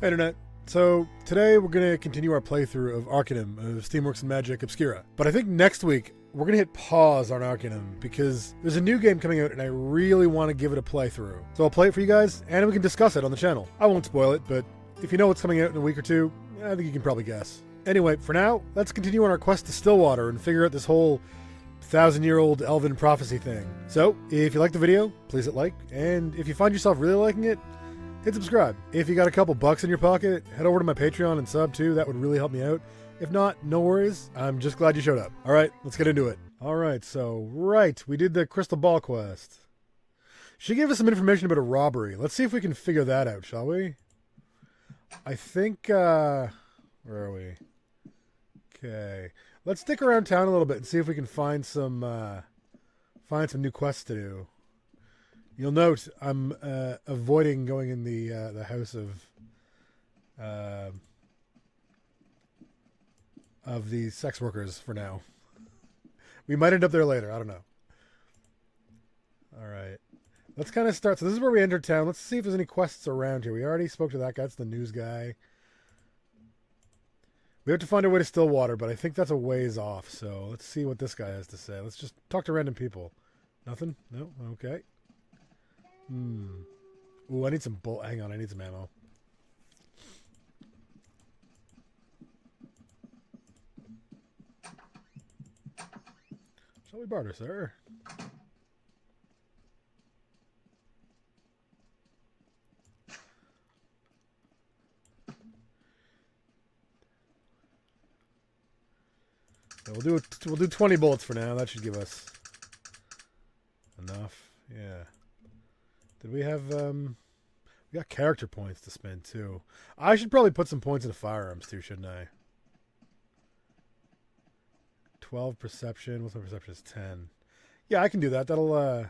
Hey Internet. So today we're going to continue our playthrough of Arcanum of Steamworks and Magick Obscura. But I think next week we're going to hit pause on Arcanum because there's a new game coming out and I really want to give it a playthrough. So I'll play it for you guys and we can discuss it on the channel. I won't spoil it, but if you know what's coming out in a week or two, I think you can probably guess. Anyway, for now, let's continue on our quest to Stillwater and figure out this whole 1,000-year-old elven prophecy thing. So, if you like the video, please hit like, and if you find yourself really liking it, hit subscribe. If you got a couple bucks in your pocket, head over to my Patreon and sub too. That would really help me out. If not, no worries. I'm just glad you showed up. All right, let's get into it. All right, we did the crystal ball quest. She gave us some information about a robbery. Let's see if we can figure that out, shall we? I think, where are we? Okay, let's stick around town a little bit and see if we can find some new quests to do. You'll note I'm avoiding going in the house of the sex workers for now. We might end up there later. I don't know. All right, let's kind of start. So this is where we enter town. Let's see if there's any quests around here. We already spoke to that guy. It's the news guy. We have to find our way to Stillwater, but I think that's a ways off. So let's see what this guy has to say. Let's just talk to random people. Nothing? No? Okay. Ooh, I need some hang on, I need some ammo. Shall we barter, sir? So we'll do 20 bullets for now. That should give us enough. Yeah. Did we have, we got character points to spend too. I should probably put some points into firearms too, shouldn't I? 12 perception. What's my perception? Is 10. Yeah, I can do that. That'll,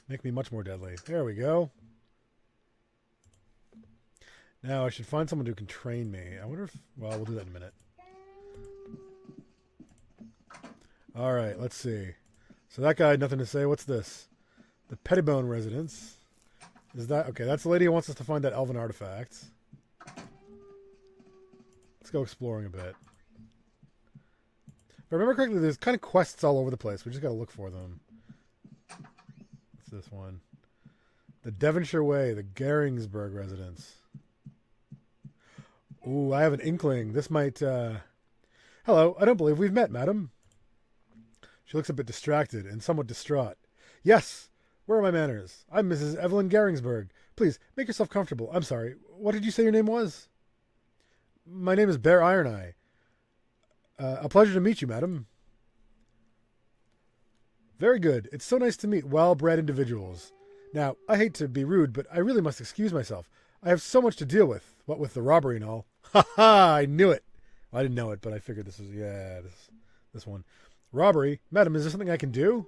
make me much more deadly. There we go. Now I should find someone who can train me. I wonder if, well, we'll do that in a minute. All right, let's see. So that guy had nothing to say. What's this? The Pettibone residence. Is that okay? That's the lady who wants us to find that elven artifact. Let's go exploring a bit. If I remember correctly, there's kind of quests all over the place. We just got to look for them. What's this one? The Devonshire Way, the Garingsburg residence. Ooh, I have an inkling. This might. Hello, I don't believe we've met, madam. She looks a bit distracted and somewhat distraught. Yes. Where are my manners? I'm Mrs. Evelyn Garingsburg. Please, make yourself comfortable. I'm sorry. What did you say your name was? My name is Bear Ironeye. A pleasure to meet you, madam. Very good. It's so nice to meet well-bred individuals. Now, I hate to be rude, but I really must excuse myself. I have so much to deal with, what with the robbery and all. Ha ha! I knew it. Well, I didn't know it, but I figured this was, this one. Robbery? Madam, is there something I can do?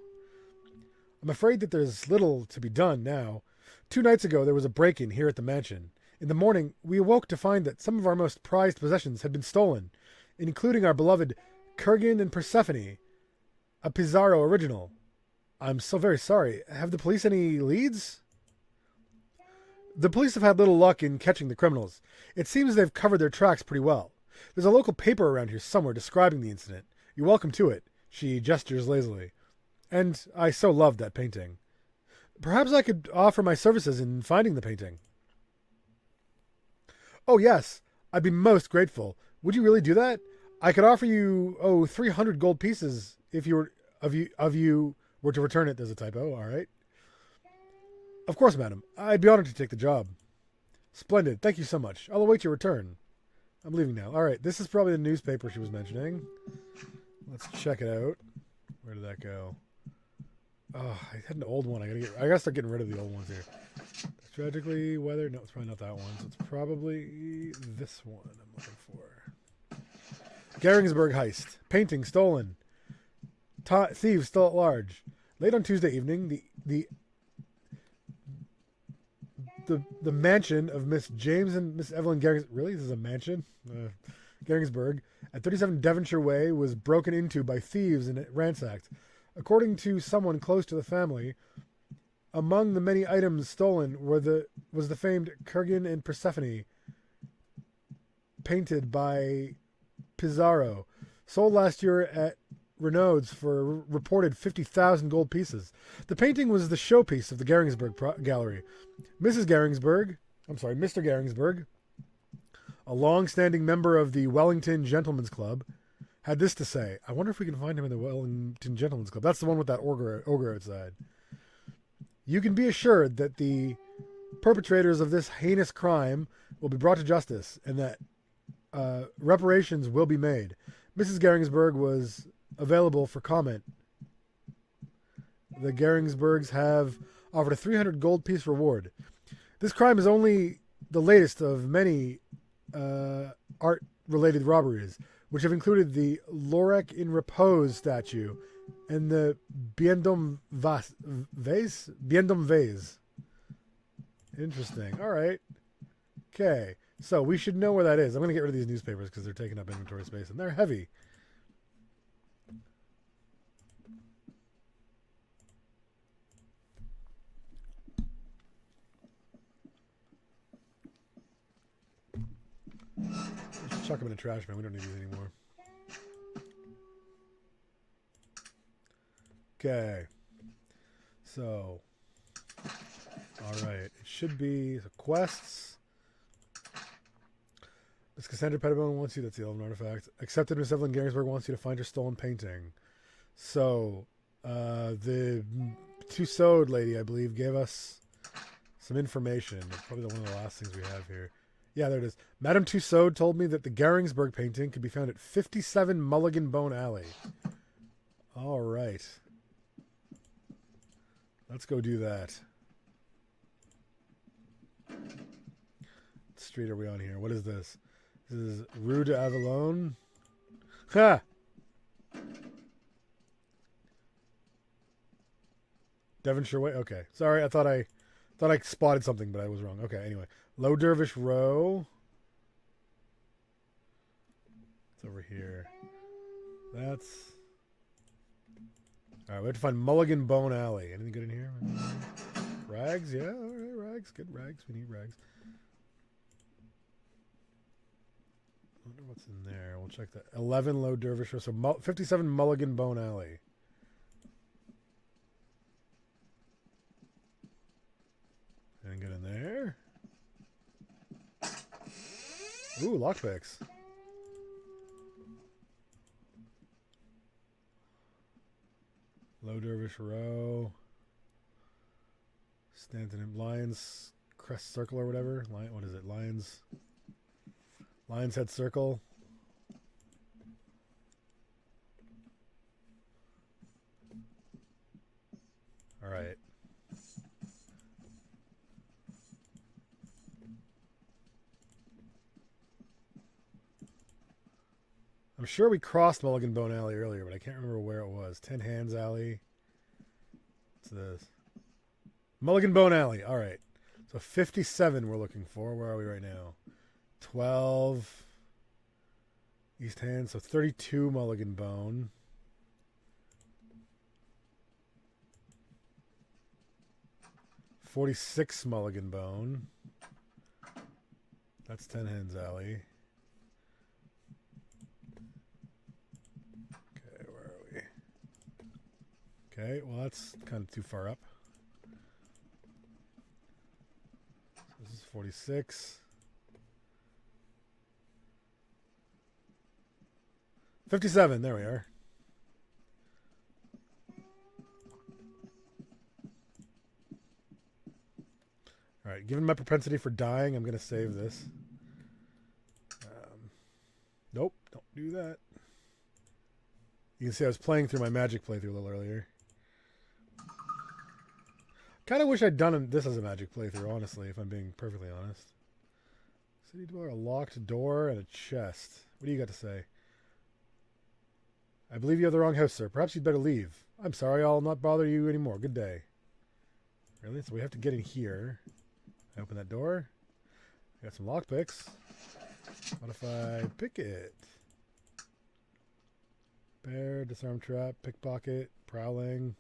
I'm afraid that there's little to be done now. 2 nights ago, there was a break-in here at the mansion. In the morning, we awoke to find that some of our most prized possessions had been stolen, including our beloved Kurgan and Persephone, a Pizarro original. I'm so very sorry. Have the police any leads? The police have had little luck in catching the criminals. It seems they've covered their tracks pretty well. There's a local paper around here somewhere describing the incident. You're welcome to it. She gestures lazily. And I so loved that painting. Perhaps I could offer my services in finding the painting. Oh, yes. I'd be most grateful. Would you really do that? I could offer you, 300 gold pieces if you were to return it. There's a typo. All right. Of course, madam. I'd be honored to take the job. Splendid. Thank you so much. I'll await your return. I'm leaving now. All right. This is probably the newspaper she was mentioning. Let's check it out. Where did that go? Oh, I had an old one. I gotta start getting rid of the old ones here. Tragically weathered. No, it's probably not that one. So it's probably this one I'm looking for. Garingsburg heist. Painting stolen. Thieves still at large. Late on Tuesday evening, the mansion of Miss James and Miss Evelyn Garings. Really, this is a mansion. Garingsburg at 37 Devonshire Way was broken into by thieves and ransacked. According to someone close to the family, among the many items stolen was the famed Kurgan and Persephone painted by Pizarro. Sold last year at Renaud's for a reported 50,000 gold pieces. The painting was the showpiece of the Garingsburg Gallery. Mr. Garingsburg, a long-standing member of the Wellington Gentlemen's Club, had this to say. I wonder if we can find him in the Wellington Gentlemen's Club. That's the one with that ogre outside. You can be assured that the perpetrators of this heinous crime will be brought to justice and that reparations will be made. Mrs. Garingsburg was available for comment. The Garingsburgs have offered a 300 gold piece reward. This crime is only the latest of many art-related robberies, which have included the Lorek in Repose statue and the Biendom Vase. Interesting. All right. Okay. So we should know where that is. I'm going to get rid of these newspapers because they're taking up inventory space and they're heavy. Let's chuck them in the trash, man. We don't need these anymore. Okay. So, all right. It should be the quests. Miss Cassandra Pettibone wants you. That's the Elven artifact. Accepted. Miss Evelyn Garingsburg wants you to find her stolen painting. So, the Tussaud lady, I believe, gave us some information. It's probably one of the last things we have here. Yeah, there it is. Madame Tussaud told me that the Garingsburg painting could be found at 57 Mulligan Bone Alley. All right. Let's go do that. What street are we on here? What is this? This is Rue d'Avalon. Ha! Devonshire Way. Okay. Sorry, I thought I spotted something, but I was wrong. Okay, anyway. Low Dervish Row. It's over here. That's... Alright, we have to find Mulligan Bone Alley. Anything good in here? Rags? Yeah, alright, rags. Good rags. We need rags. I wonder what's in there. We'll check that. 11 Low Dervish Row. So 57 Mulligan Bone Alley. Anything good in there? Ooh, lockpicks. Low Dervish Row. Stanton and Lions Crest Circle or whatever. What is it? Lion's Head Circle. All right. I'm sure we crossed Mulligan Bone Alley earlier, but I can't remember where it was. 10 Hands Alley. What's this? Mulligan Bone Alley. All right. So 57 we're looking for. Where are we right now? 12 East Hand. So 32 Mulligan Bone. $46 Mulligan Bone. That's 10 Hands Alley. Okay, where are we? Okay, well that's kind of too far up. So this is 46. 57, there we are. Alright, given my propensity for dying, I'm going to save this. Nope, don't do that. You can see I was playing through my Magic playthrough a little earlier. Kind of wish I'd done this as a Magic playthrough, honestly, if I'm being perfectly honest. City dweller, a locked door, and a chest. What do you got to say? I believe you have the wrong house, sir. Perhaps you'd better leave. I'm sorry, I'll not bother you anymore. Good day. Really? So we have to get in here. I open that door. I got some lockpicks. What if I pick it? Bear, disarm trap, pickpocket, prowling.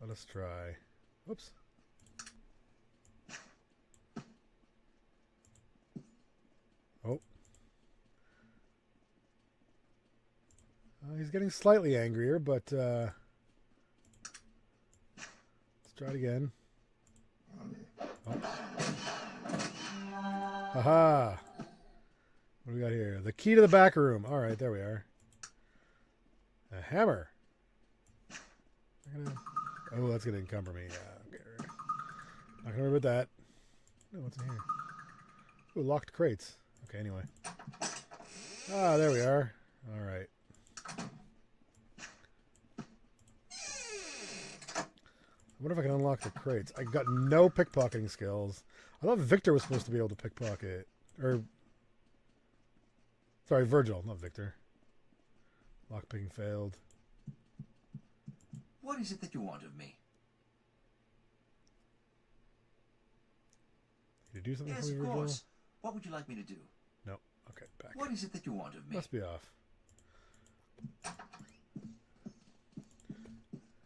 Let us try. Whoops. he's getting slightly angrier, but let's try it again. Oh. Haha. What do we got here? The key to the back room. All right, there we are. A hammer. Oh, that's gonna encumber me. Yeah, okay. Not gonna worry about that. Oh, what's in here? Oh, locked crates. Okay, anyway. Ah, there we are. All right. I wonder if I can unlock the crates. I got no pickpocketing skills. I thought Victor was supposed to be able to pickpocket. Or... Sorry, Virgil, not Victor. Lockpicking failed. What is it that you want of me? Did you do something Yes, for me, of Virgil? course. What would you like me to do? No. Okay, back. What is it that you want of me? Must be off.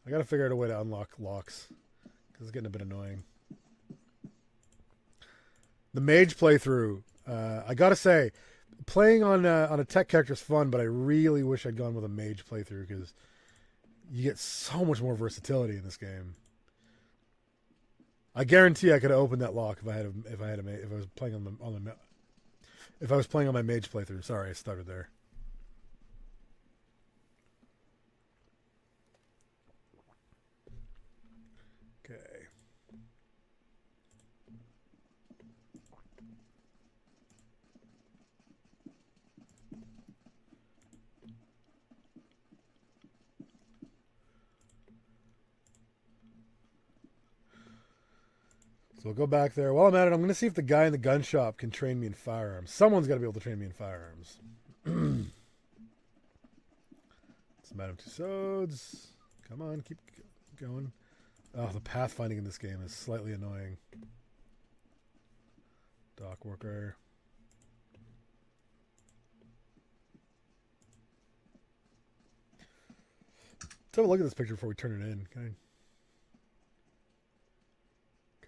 I gotta figure out a way to unlock locks. Because it's getting a bit annoying. The mage playthrough. I gotta say, playing on a tech character is fun, but I really wish I'd gone with a mage playthrough because you get so much more versatility in this game. I guarantee I could have opened that lock if I was playing on my mage playthrough. Sorry, I started there. Okay. So we'll go back there. While I'm at it, I'm going to see if the guy in the gun shop can train me in firearms. Someone's got to be able to train me in firearms. It's Madame Tussauds. Come on, keep going. Oh, the pathfinding in this game is slightly annoying. Dock worker. Let's have a look at this picture before we turn it in. Okay.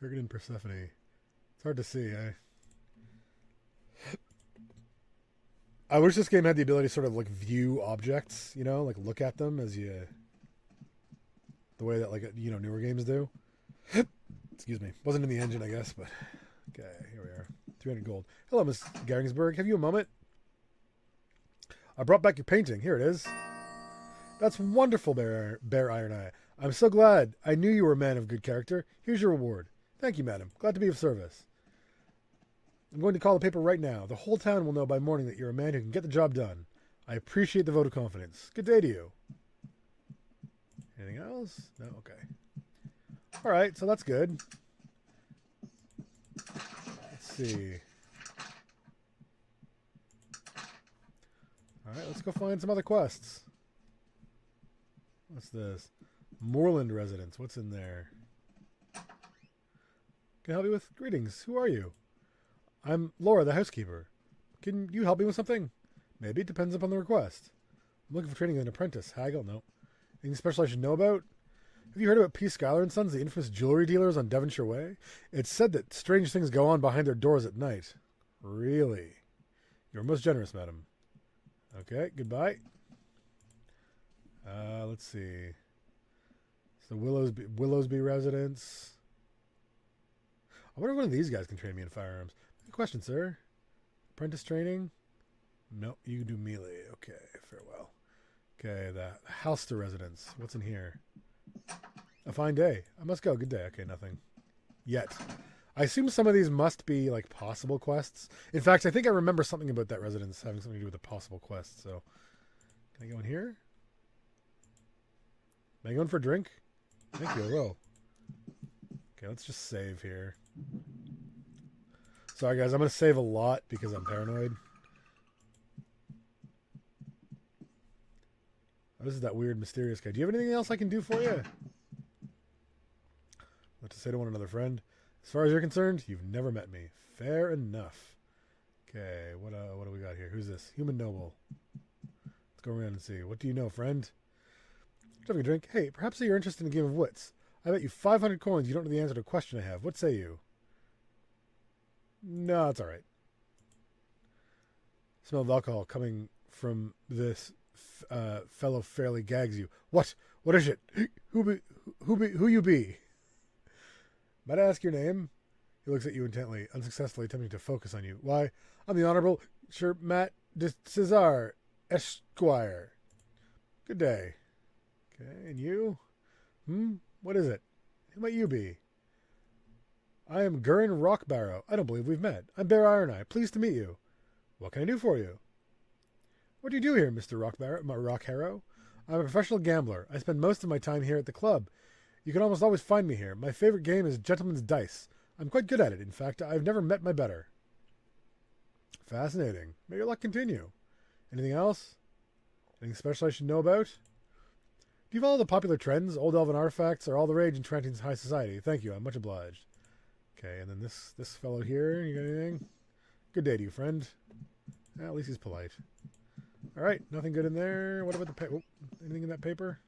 Kurgan and Persephone. It's hard to see. I wish this game had the ability to sort of like view objects, you know, like look at them as you, the way that like, you know, newer games do. Excuse me. Wasn't in the engine, I guess, but okay, here we are. 300 gold. Hello, Miss Garingsburg. Have you a moment? I brought back your painting. Here it is. That's wonderful, Bear Iron Eye. I'm so glad. I knew you were a man of good character. Here's your reward. Thank you, madam. Glad to be of service. I'm going to call the paper right now. The whole town will know by morning that you're a man who can get the job done. I appreciate the vote of confidence. Good day to you. Anything else? No? Okay. All right, so that's good. Let's see. All right, let's go find some other quests. What's this? Moorland residence. What's in there? Can I help you with? Greetings. Who are you? I'm Laura, the housekeeper. Can you help me with something? Maybe. It depends upon the request. I'm looking for training as an apprentice. Haggle? No. Anything special I should know about? Have you heard about P. Schuyler & Sons, the infamous jewelry dealers on Devonshire Way? It's said that strange things go on behind their doors at night. Really? You're most generous, madam. Okay, goodbye. Let's see. It's the Willowsby residence. I wonder if one of these guys can train me in firearms. Good question, sir. Apprentice training? No, you can do melee. Okay, farewell. Okay, the Halster residence. What's in here? A fine day. I must go. Good day. Okay, nothing. Yet. I assume some of these must be like possible quests. In fact, I think I remember something about that residence having something to do with a possible quest. So, can I go in here? Am I going for a drink? Thank you, I will. Okay, let's just save here. Sorry, guys, I'm going to save a lot because I'm paranoid. Oh, this is that weird, mysterious guy. Do you have anything else I can do for you? What to say to one another, friend? As far as you're concerned, you've never met me. Fair enough. Okay, what do we got here? Who's this? Human noble. Let's go around and see. What do you know, friend? Having a drink. Hey, perhaps you're interested in a game of wits. I bet you 500 coins you don't know the answer to a question I have. What say you? No, it's all right. Smell of alcohol coming from this fellow fairly gags you. What? What is it? Who you be? Might I ask your name? He looks at you intently, unsuccessfully attempting to focus on you. Why, I'm the Honorable Sir Matt de Cesar, Esquire. Good day. Okay, and you? What is it? Who might you be? I am Gurren Rockbarrow. I don't believe we've met. I'm Bear Ironeye. Pleased to meet you. What can I do for you? What do you do here, Mr. Rockharrow? I'm a professional gambler. I spend most of my time here at the club. You can almost always find me here. My favorite game is Gentleman's Dice. I'm quite good at it. In fact, I've never met my better. Fascinating. May your luck continue. Anything else? Anything special I should know about? Do you follow the popular trends? Old elven artifacts are all the rage in Trantine's high society. Thank you. I'm much obliged. Okay, and then this fellow here. You got anything? Good day to you, friend. At least he's polite. All right, nothing good in there. What about the paper? Anything in that paper?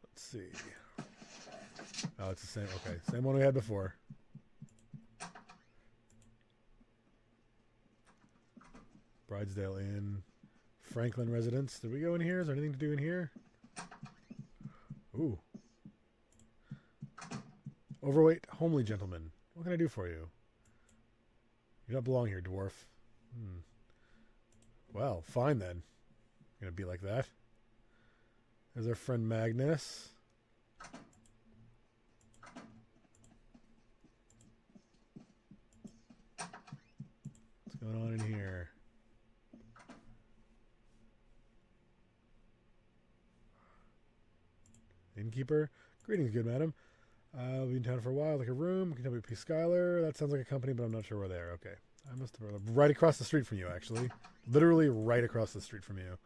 Let's see. Oh, it's the same. Okay, same one we had before. Bridesdale Inn, Franklin Residence. Did we go in here? Is there anything to do in here? Ooh. Overweight, homely gentleman. What can I do for you? You don't belong here, dwarf. Well, fine then. You're gonna be like that. There's our friend Magnus. What's going on in here? Innkeeper. Greetings, good madam. I'll be in town for a while. Like a room. Can tell me P. Schuyler. That sounds like a company, but I'm not sure where they are. Okay. I must have right across the street from you, actually. Literally right across the street from you.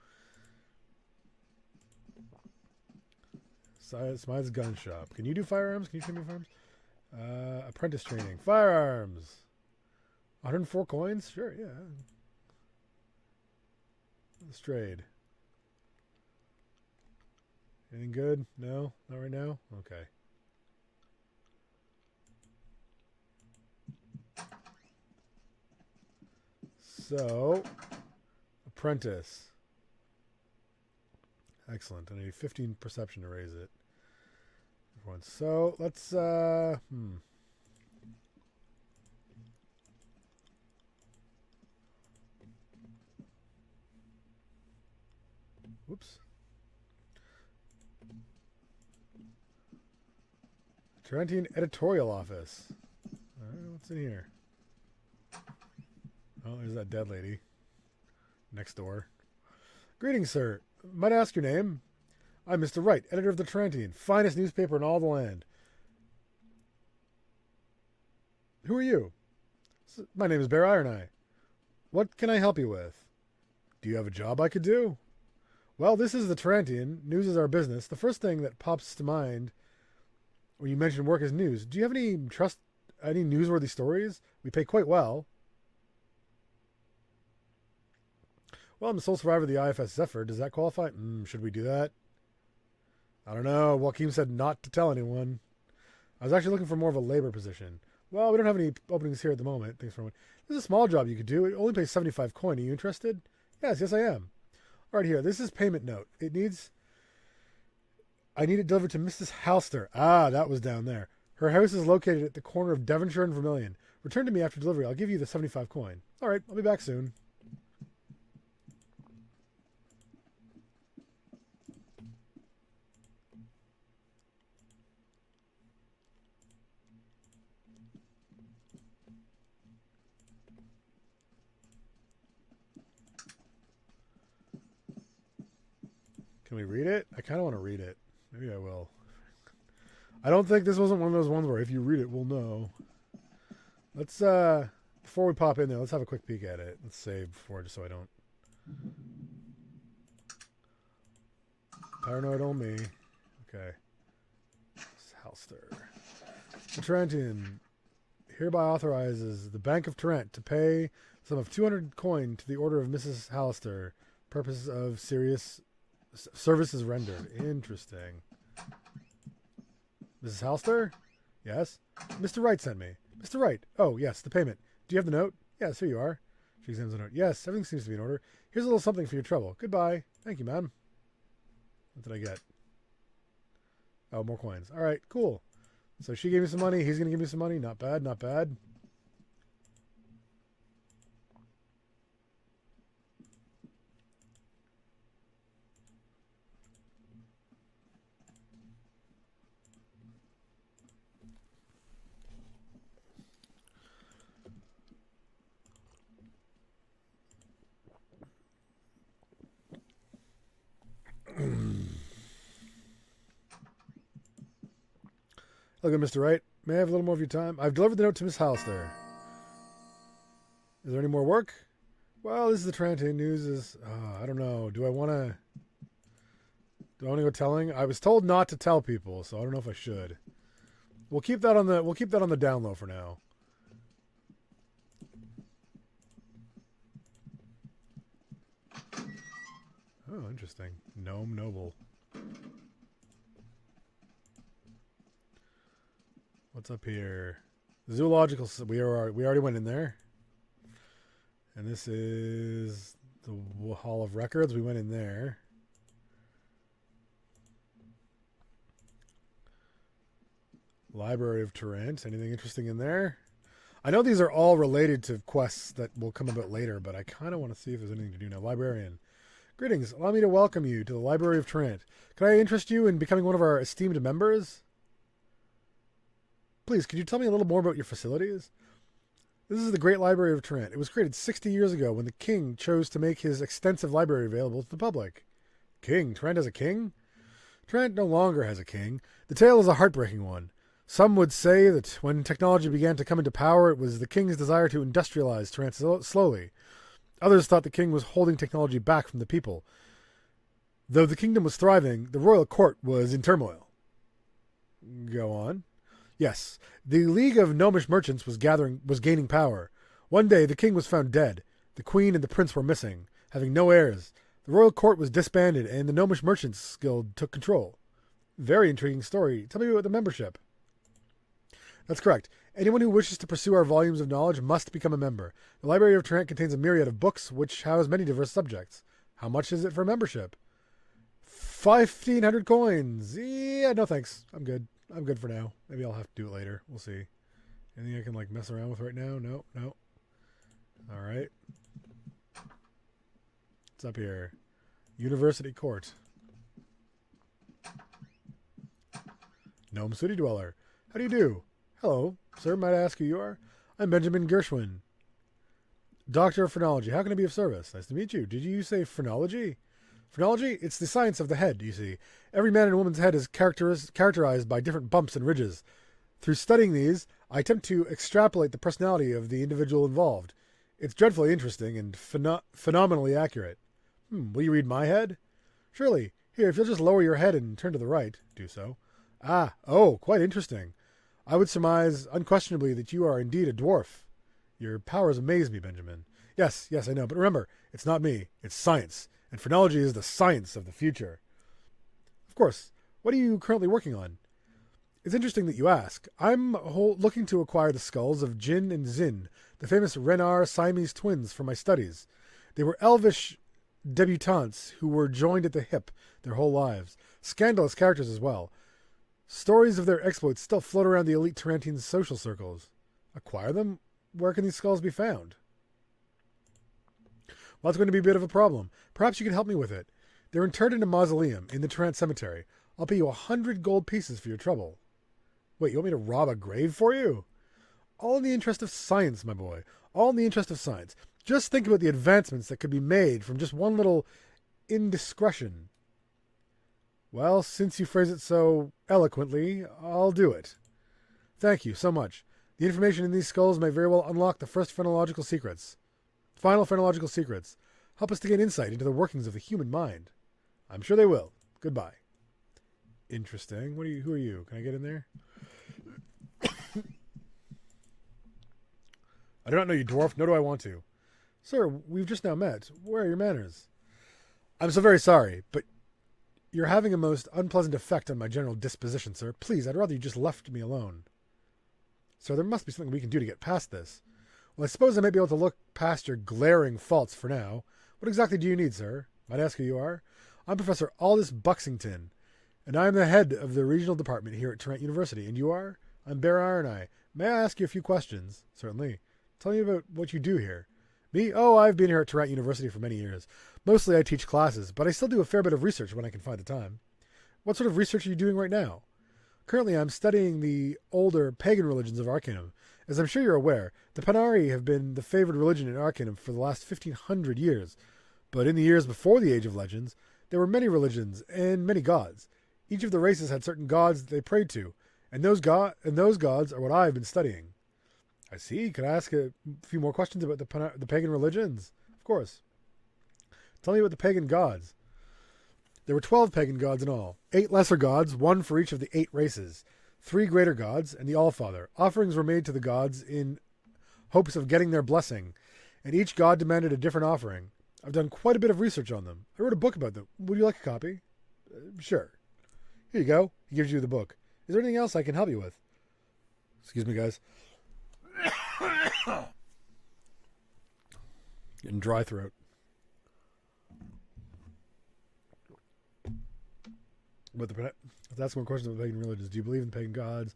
Smythe's gun shop. Can you do firearms? Can you show me firearms? Apprentice training. Firearms. 104 coins? Sure, yeah. Let's trade. Anything good? No? Not right now? Okay. So, apprentice. Excellent. I need 15 perception to raise it. So, let's, Whoops. Tarantine editorial office. All right, what's in here? Oh, there's that dead lady next door. Greetings, sir. Might I ask your name? I'm Mr. Wright, editor of the Tarantine, finest newspaper in all the land. Who are you? My name is Bear Ironeye. What can I help you with? Do you have a job I could do? Well, this is the Tarantine. News is our business. The first thing that pops to mind when you mention work is news. Do you have any newsworthy stories? We pay quite well. Well, I'm the sole survivor of the IFS Zephyr. Does that qualify? Should we do that? I don't know. Joaquin said not to tell anyone. I was actually looking for more of a labor position. Well, we don't have any openings here at the moment. Thanks for one. This is a small job you could do. It only pays 75 coin. Are you interested? Yes, I am. All right, here. This is payment note. I need it delivered to Mrs. Halster. Ah, that was down there. Her house is located at the corner of Devonshire and Vermilion. Return to me after delivery. I'll give you the 75 coin. All right, I'll be back soon. Can we read it? I kind of want to read it. Maybe I will. I don't think this wasn't one of those ones where if you read it, we'll know. Let's, before we pop in there, let's have a quick peek at it. Let's save before, just so I don't. Paranoid on me. Okay. Halster. The Tarantine hereby authorizes the Bank of Tarant to pay a sum of 200 coin to the order of Mrs. Halster. Purposes of serious services rendered. Interesting. Mrs. Halster? Yes? Mr. Wright sent me. Mr. Wright. Oh, yes, the payment. Do you have the note? Yes, here you are. She examines the note. Yes, everything seems to be in order. Here's a little something for your trouble. Goodbye. Thank you, ma'am. What did I get? Oh, more coins. All right, cool. So she gave me some money. He's going to give me some money. Not bad, not bad. Hello, good Mr. Wright. May I have a little more of your time? I've delivered the note to Miss Hollister. Is there any more work? Well, this is the Trantane news. I don't know. Do I want to go telling? I was told not to tell people, so I don't know if I should. We'll keep that on the down low for now. Oh, interesting. Gnome Noble. What's up here? Zoological. We already went in there. And this is the Hall of Records. We went in there. Library of Tarrant. Anything interesting in there? I know these are all related to quests that will come about later, but I kind of want to see if there's anything to do now. Librarian. Greetings. Allow me to welcome you to the Library of Tarrant. Can I interest you in becoming one of our esteemed members? Please, could you tell me a little more about your facilities? This is the Great Library of Tarrant. It was created 60 years ago when the king chose to make his extensive library available to the public. King? Tarrant has a king? Tarrant no longer has a king. The tale is a heartbreaking one. Some would say that when technology began to come into power, it was the king's desire to industrialize Tarrant slowly. Others thought the king was holding technology back from the people. Though the kingdom was thriving, the royal court was in turmoil. Go on. Yes, the League of Gnomish Merchants was gaining power. One day the king was found dead. The queen and the prince were missing, having no heirs. The royal court was disbanded, and the Gnomish Merchants Guild took control. Very intriguing story. Tell me about the membership. That's correct. Anyone who wishes to pursue our volumes of knowledge must become a member. The Library of Tarrant contains a myriad of books, which house many diverse subjects. How much is it for membership? 1,500 coins. Yeah, no thanks. I'm good for now. Maybe I'll have to do it later. We'll see. Anything I can mess around with right now? No. All right. What's up here? University Court. Gnome City Dweller. How do you do? Hello, sir. Might I ask who you are? I'm Benjamin Gershwin, Doctor of Phrenology. How can I be of service? Nice to meet you. Did you say phrenology? Phrenology? It's the science of the head, you see. Every man and woman's head is characterized by different bumps and ridges. Through studying these, I attempt to extrapolate the personality of the individual involved. It's dreadfully interesting and phenomenally accurate. Will you read my head? Surely. Here, if you'll just lower your head and turn to the right, do so. Quite interesting. I would surmise unquestionably that you are indeed a dwarf. Your powers amaze me, Benjamin. Yes, I know. But remember, it's not me. It's science. And phrenology is the science of the future. Of course. What are you currently working on? It's interesting that you ask. I'm looking to acquire the skulls of Jin and Zin, the famous Renar Siamese twins, for my studies. They were elvish debutantes who were joined at the hip their whole lives. Scandalous characters as well. Stories of their exploits still float around the elite Tarantine social circles. Acquire them? Where can these skulls be found? Well, that's going to be a bit of a problem. Perhaps you can help me with it. They're interred in a mausoleum in the Tarrant Cemetery. I'll pay you 100 gold pieces for your trouble. Wait, you want me to rob a grave for you? All in the interest of science, my boy. All in the interest of science. Just think about the advancements that could be made from just one little indiscretion. Well, since you phrase it so eloquently, I'll do it. Thank you so much. The information in these skulls may very well unlock the final phrenological secrets. Help us to gain insight into the workings of the human mind. I'm sure they will. Goodbye. Interesting. Who are you? Can I get in there? I do not know you, dwarf, nor do I want to. Sir, we've just now met. Where are your manners? I'm so very sorry, but you're having a most unpleasant effect on my general disposition, sir. Please, I'd rather you just left me alone. Sir, there must be something we can do to get past this. Well, I suppose I might be able to look past your glaring faults for now. What exactly do you need, sir? Might I ask who you are? I'm Professor Aldous Buxington, and I am the head of the regional department here at Trent University. And you are? I'm Bear Ironeye. May I ask you a few questions? Certainly. Tell me about what you do here. Me? Oh, I've been here at Trent University for many years. Mostly I teach classes, but I still do a fair bit of research when I can find the time. What sort of research are you doing right now? Currently, I'm studying the older pagan religions of Arcanum. As I'm sure you're aware, the Panari have been the favored religion in Arcanum for the last 1,500 years. But in the years before the Age of Legends, there were many religions and many gods. Each of the races had certain gods that they prayed to, and those gods are what I've been studying. I see. Could I ask a few more questions about the pagan religions? Of course. Tell me about the pagan gods. There were 12 pagan gods in all, 8 lesser gods, 1 for each of the 8 races, 3 greater gods, and the Allfather. Offerings were made to the gods in hopes of getting their blessing, and each god demanded a different offering. I've done quite a bit of research on them. I wrote a book about them. Would you like a copy? Sure. Here you go. He gives you the book. Is there anything else I can help you with? Excuse me, guys. Getting dry throat. But that's one question about pagan religions. Do you believe in pagan gods?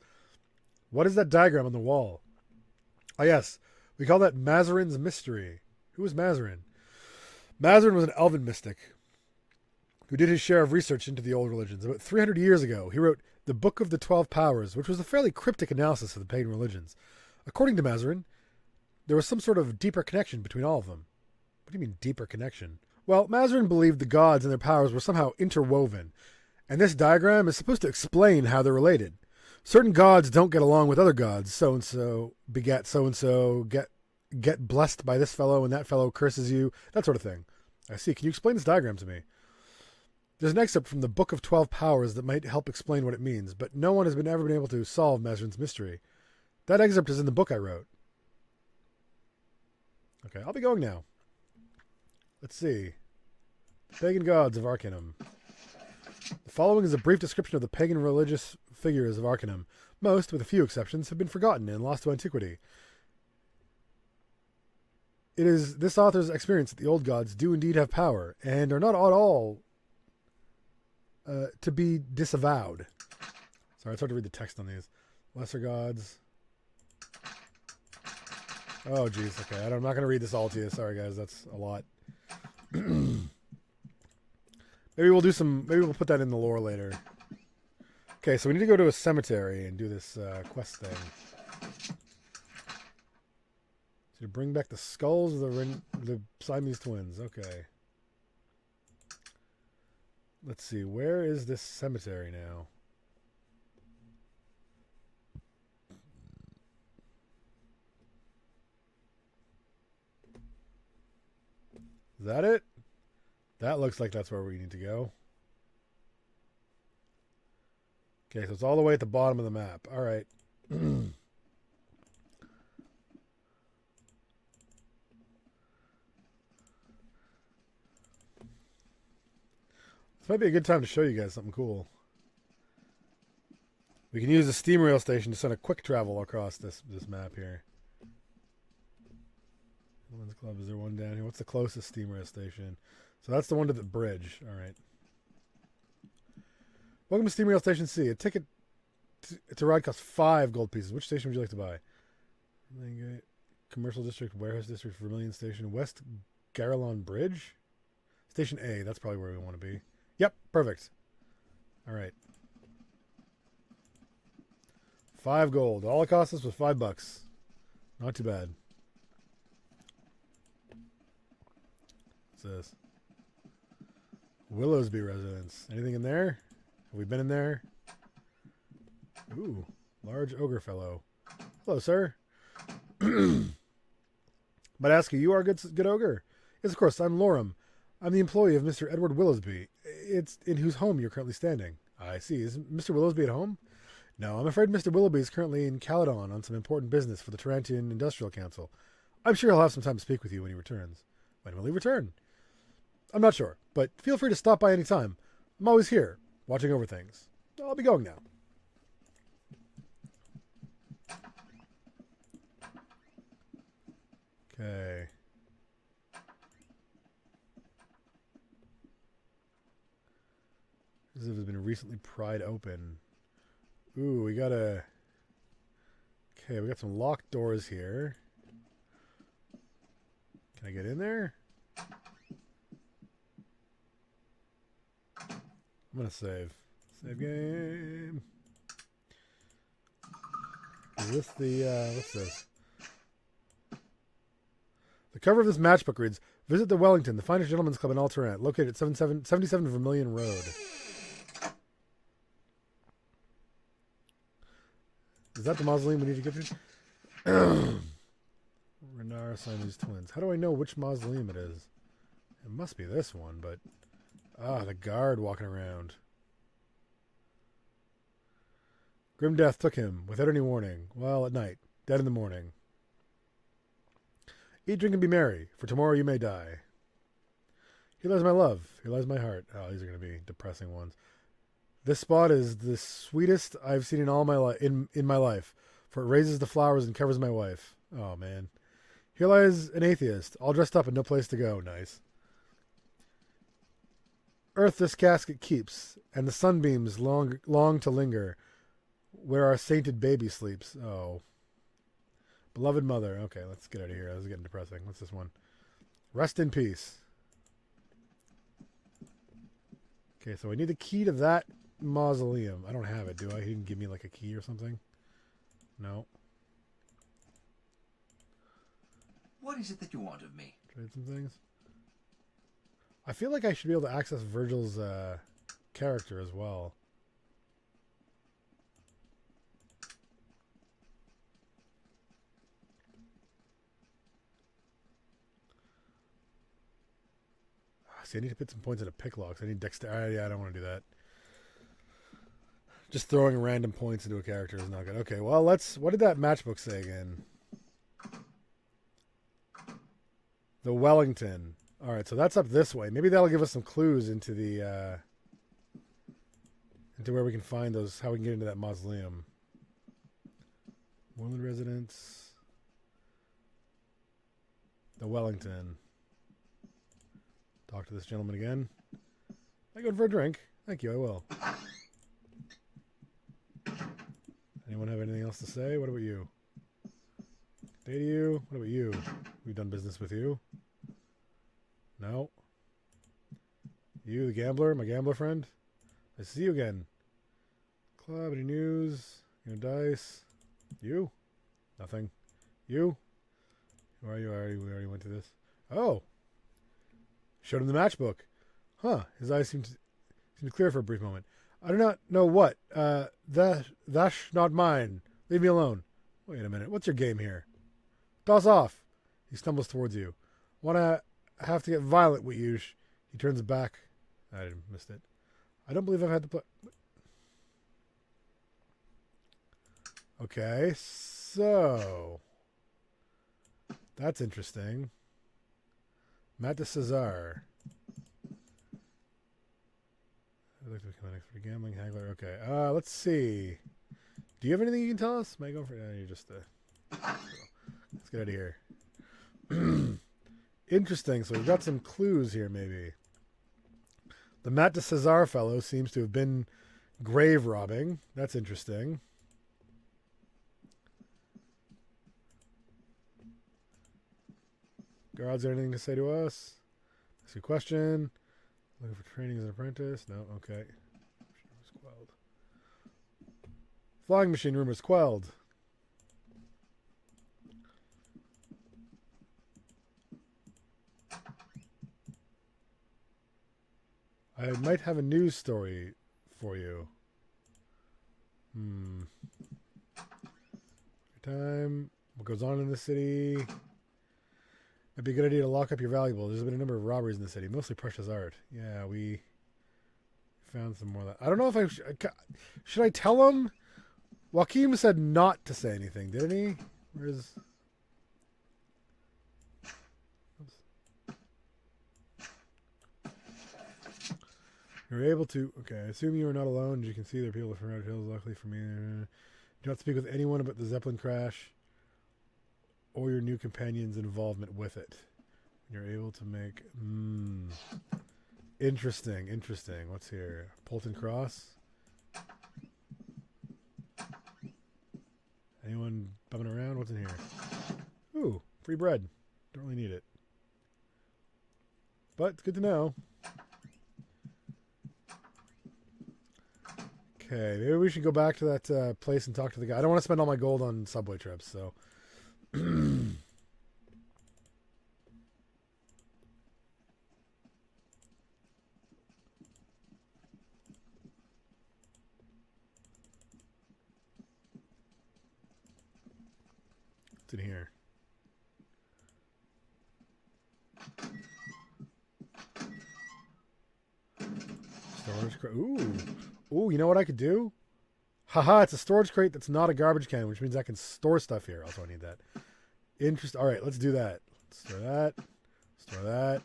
What is that diagram on the wall? Oh, yes. We call that Mazarin's Mystery. Who was Mazarin? Mazarin was an elven mystic who did his share of research into the old religions. About 300 years ago, he wrote the Book of the 12 Powers, which was a fairly cryptic analysis of the pagan religions. According to Mazarin, there was some sort of deeper connection between all of them. What do you mean, deeper connection? Well, Mazarin believed the gods and their powers were somehow interwoven, and this diagram is supposed to explain how they're related. Certain gods don't get along with other gods. So-and-so beget so-and-so, get blessed by this fellow, and that fellow curses you, that sort of thing. I see. Can you explain this diagram to me? There's an excerpt from the Book of 12 Powers that might help explain what it means, but no one has ever been able to solve Mazarin's mystery. That excerpt is in the book I wrote. Okay, I'll be going now. Let's see. Pagan gods of Arcanum. The following is a brief description of the pagan religious figures of Arcanum. Most, with a few exceptions, have been forgotten and lost to antiquity. It is this author's experience that the old gods do indeed have power, and are not at all to be disavowed. Sorry, it's hard to read the text on these. Lesser gods. Oh, geez. Okay, I'm not going to read this all to you. Sorry, guys. That's a lot. Maybe we'll put that in the lore later. Okay, so we need to go to a cemetery and do this quest thing. To bring back the skulls of the Siamese twins. Okay. Let's see. Where is this cemetery now? Is that it? That looks like that's where we need to go. Okay, so it's all the way at the bottom of the map. All right. This might be a good time to show you guys something cool. We can use the steam rail station to send a quick travel across this map here. Club, is there one down here? What's the closest steam rail station? So that's the one to the bridge. All right. Welcome to Steam Rail Station C. A ticket to ride costs 5 gold pieces. Which station would you like to buy? Commercial District, Warehouse District, Vermilion Station, West Garelon Bridge? Station A. That's probably where we want to be. Yep, perfect. All right. 5 gold. All it cost us was $5. Not too bad. What's this? Willowsby residence. Anything in there? Have we been in there? Ooh, large ogre fellow. Hello, sir. Might ask you are a good ogre? Yes, of course. I'm Loram. I'm the employee of Mr. Edward Willowsby. It's in whose home you're currently standing. I see. Is Mr. Willowsby at home? No, I'm afraid Mr. Willoughby is currently in Caledon on some important business for the Tarantian Industrial Council. I'm sure he'll have some time to speak with you when he returns. When will he return? I'm not sure, but feel free to stop by any time. I'm always here, watching over things. I'll be going now. Okay. As if it's been recently pried open. Ooh, we got a... Okay, we got some locked doors here. Can I get in there? I'm gonna save. Save game. Is this the, what's this? The cover of this matchbook reads, "Visit the Wellington, the finest gentleman's club in all Toronto, located at 77 Vermilion Road." Is that the mausoleum we need to get to? Renard Siamese twins. How do I know which mausoleum it is? It must be this one, but... Ah, the guard walking around. Grim death took him, without any warning. Well, at night. Dead in the morning. Eat, drink, and be merry, for tomorrow you may die. Here lies my love. Here lies my heart. Oh, these are going to be depressing ones. This spot is the sweetest I've seen in all my in my life, for it raises the flowers and covers my wife. Oh, man. Here lies an atheist, all dressed up and no place to go. Nice. Earth this casket keeps, and the sunbeams long to linger, where our sainted baby sleeps. Oh. Beloved mother. Okay, let's get out of here. This is getting depressing. What's this one? Rest in peace. Okay, so I need the key to that mausoleum. I don't have it, do I? He didn't give me like a key or something? No. What is it that you want of me? Trade some things. I feel like I should be able to access Virgil's character as well. See, I need to put some points into pick locks. I need dexterity. I don't want to do that. Just throwing random points into a character is not good. Okay, well, let's... What did that matchbook say again? The Wellington. All right, so that's up this way. Maybe that'll give us some clues into the... into where we can find those... How we can get into that mausoleum. Moreland residence. The Wellington. Talk to this gentleman again. Am I going for a drink? Thank you, I will. Anyone have anything else to say? What about you? Day to you. What about you? We've done business with you. No. You, the gambler, my gambler friend. I see you again. Club, any news? You know, dice. You? Nothing. You? Who are you? We already went through this. Oh. Showed him the matchbook. Huh. His eyes seemed to clear for a brief moment. I do not know what. That's not mine. Leave me alone. Wait a minute. What's your game here? Toss off. He stumbles towards you. Wanna have to get violent with you. He turns back. I missed it. I don't believe I've had to play. Okay, so that's interesting. Matt de Cesar. I'd like to become an expert gambling haggler. Okay, let's see. Do you have anything you can tell us? Am I going for? You're just let's get out of here. Interesting. So we've got some clues here, maybe. The Matt de Cesar fellow seems to have been grave robbing. That's interesting. Guards, anything to say to us? Ask a question. Looking for training as an apprentice? No? Okay. Quelled. Flying machine rumors quelled. I might have a news story for you. Time. What goes on in the city? It'd be a good idea to lock up your valuables. There's been a number of robberies in the city, mostly precious art. Yeah, we found some more of that. I don't know if I should I tell him? Joaquin said not to say anything, didn't he? Where's... You're able to... Okay, I assume you are not alone. As you can see, there are people from Red Hills. Luckily for me, do not speak with anyone about the Zeppelin crash. or your new companion's involvement with it. You're able to make... Interesting, interesting. What's here? Polton Cross? Anyone bumming around? What's in here? Ooh, free bread. Don't really need it. But it's good to know. Okay, maybe we should go back to that place and talk to the guy. I don't want to spend all my gold on subway trips, so... What's in here? Storage crate. Ooh. Ooh, you know what I could do? Haha, it's a storage crate that's not a garbage can, which means I can store stuff here. Also, I need that. All right, let's do that. Store that. Store that. Is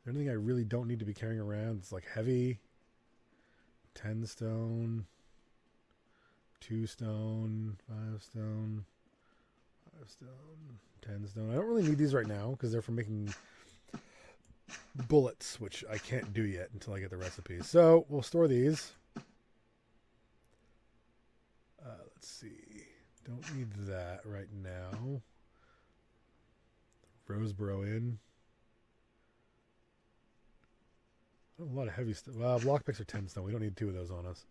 there anything I really don't need to be carrying around? It's like heavy. 10 stone. 2 stone. 5 stone. 5 stone. 10 stone. I don't really need these right now because they're for making bullets, which I can't do yet until I get the recipes. So we'll store these. Let's see. Don't need that right now. Roseboro Inn. Oh, a lot of heavy stuff. Well, lockpicks are 10 stone. We don't need 2 of those on us.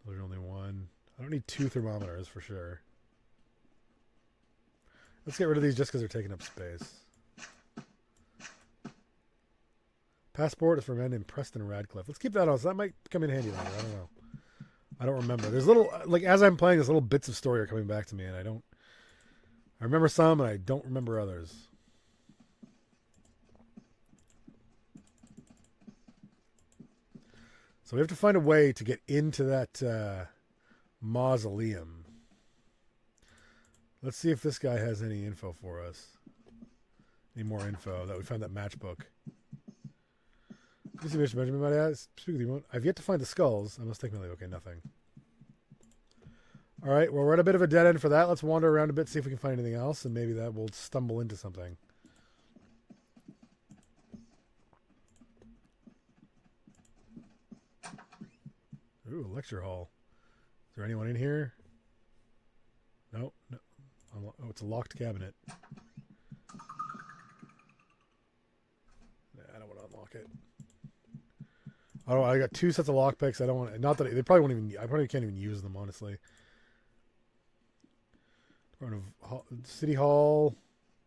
There's only 1. I don't need 2 thermometers for sure. Let's get rid of these just because they're taking up space. Passport is for men in Preston Radcliffe. Let's keep that on. So that might come in handy later. I don't know. I don't remember. There's little, like, as I'm playing, there's little bits of story are coming back to me, and I remember some, and I don't remember others. So we have to find a way to get into that mausoleum. Let's see if this guy has any info for us. Any more info. That we found that matchbook. You see Mr. Benjamin might ask, speak with you. I've yet to find the skulls. I must take Millie. Okay, nothing. All right, well, we're at a bit of a dead end for that. Let's wander around a bit, see if we can find anything else, and maybe that will stumble into something. Ooh, lecture hall. Is there anyone in here? No. Oh, it's a locked cabinet. I don't want to unlock it. Oh, I got 2 sets of lockpicks. I don't want. Not that they probably won't even. I probably can't even use them, honestly. Department of City Hall,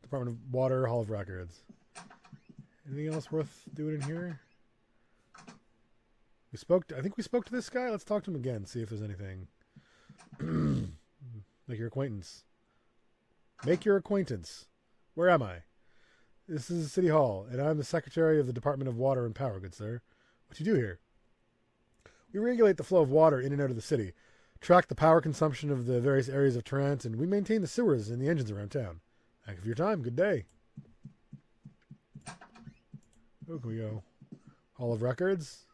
Department of Water, Hall of Records. Anything else worth doing in here? I think we spoke to this guy. Let's talk to him again. See if there's anything. Make your acquaintance. Make your acquaintance. Where am I? This is City Hall, and I'm the Secretary of the Department of Water and Power, good sir. What do you do here? We regulate the flow of water in and out of the city, track the power consumption of the various areas of Tarrant, and we maintain the sewers and the engines around town. Thank you for your time. Good day. Where can we go? Hall of Records.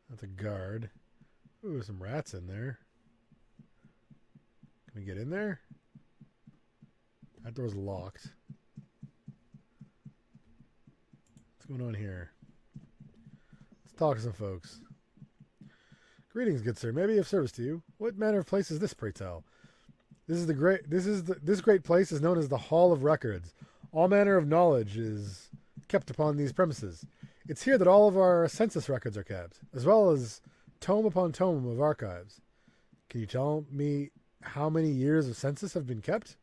That's a guard. Ooh, there's some rats in there. Can we get in there? That door's locked. What's going on here? Let's talk to some folks. Greetings, good sir. May I be of service to you? What manner of place is this, pray tell? This great place is known as the Hall of Records. All manner of knowledge is kept upon these premises. It's here that all of our census records are kept, as well as tome upon tome of archives. Can you tell me how many years of census have been kept?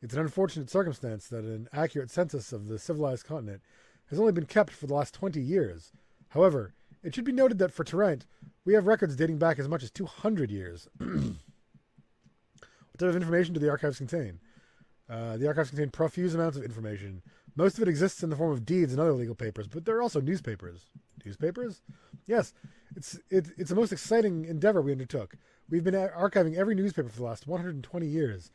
It's an unfortunate circumstance that an accurate census of the civilized continent has only been kept for the last 20 years. However, it should be noted that for Tarrant, we have records dating back as much as 200 years. What type of information do the archives contain? The archives contain profuse amounts of information. Most of it exists in the form of deeds and other legal papers, but there are also newspapers. Newspapers? Yes, it's the most exciting endeavor we undertook. We've been archiving every newspaper for the last 120 years.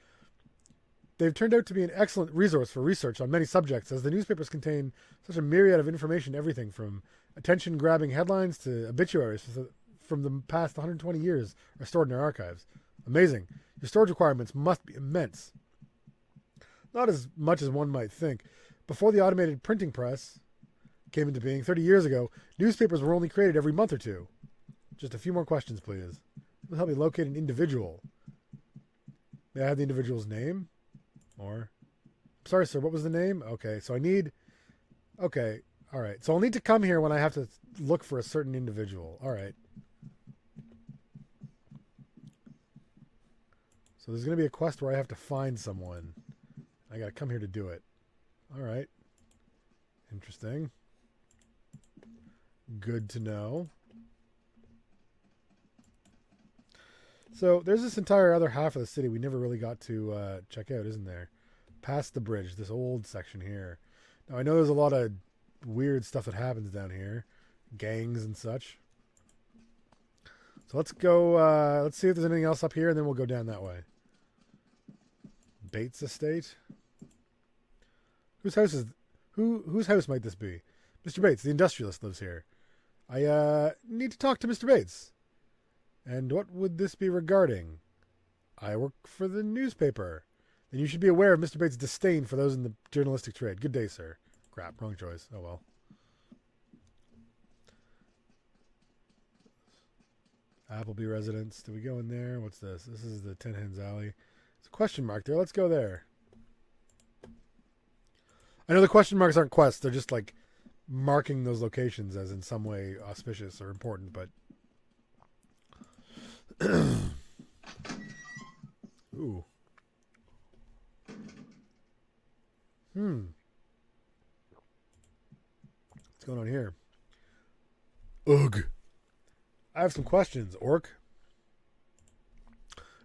They've turned out to be an excellent resource for research on many subjects, as the newspapers contain such a myriad of information, everything from attention-grabbing headlines to obituaries from the past 120 years are stored in our archives. Amazing. Your storage requirements must be immense. Not as much as one might think. Before the automated printing press came into being 30 years ago, newspapers were only created every month or two. Just a few more questions, please. Will help me locate an individual. May I have the individual's name? Or, sorry, sir, what was the name? Okay, so I need... Okay, all right. So I'll need to come here when I have to look for a certain individual. All right. So there's going to be a quest where I have to find someone. I got to come here to do it. All right. Interesting. Good to know. So there's this entire other half of the city we never really got to check out, isn't there? Past the bridge, this old section here. Now I know there's a lot of weird stuff that happens down here. Gangs and such. So let's go, let's see if there's anything else up here, and then we'll go down that way. Bates Estate. Whose house might this be? Mr. Bates, the industrialist, lives here. I need to talk to Mr. Bates. And what would this be regarding? I work for the newspaper. Then you should be aware of Mr. Bates' disdain for those in the journalistic trade. Good day, sir. Crap, wrong choice. Oh well. Appleby residence. Do we go in there? What's this? This is the Ten Hens Alley. It's a question mark there. Let's go there. I know the question marks aren't quests. They're just like marking those locations as in some way auspicious or important, but... Ooh. What's going on here? Ugh. I have some questions, Orc.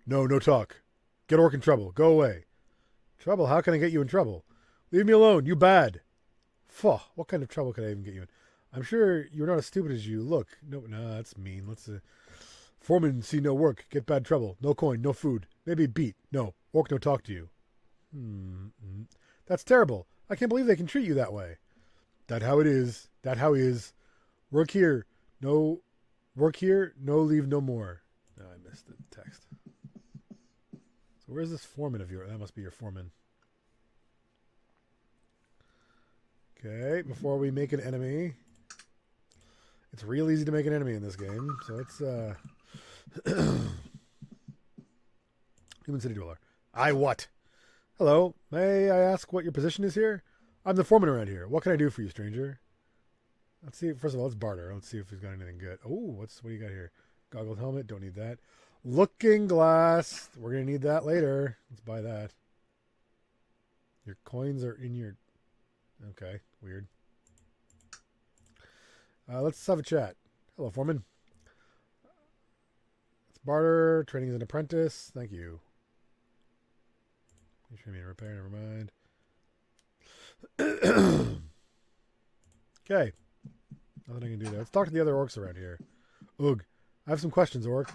No talk. Get Orc in trouble. Go away. Trouble? How can I get you in trouble? Leave me alone. You bad. Phew. What kind of trouble could I even get you in? I'm sure you're not as stupid as you look. No, that's mean. Let's... Foreman see no work. Get bad trouble. No coin. No food. Maybe beat. No. Orc no talk to you. That's terrible. I can't believe they can treat you that way. That how it is. That how is. Work here. No... Work here. No leave no more. No, I missed the text. So where's this foreman of yours? That must be your foreman. Okay, before we make an enemy. It's real easy to make an enemy in this game. So let's... Human city dweller. I what? Hello. May I ask what your position is here? I'm the foreman around here. What can I do for you, stranger? Let's see. First of all, let's barter. Let's see if he's got anything good. Oh, what do you got here? Goggled helmet. Don't need that. Looking glass. We're going to need that later. Let's buy that. Your coins are in your... Okay. Weird. Let's have a chat. Hello, foreman. Let's barter. Training as an apprentice. Thank you. You train me in repair. Never mind. Okay. Nothing I can do there. Let's talk to the other orcs around here. Ugh. I have some questions, orc.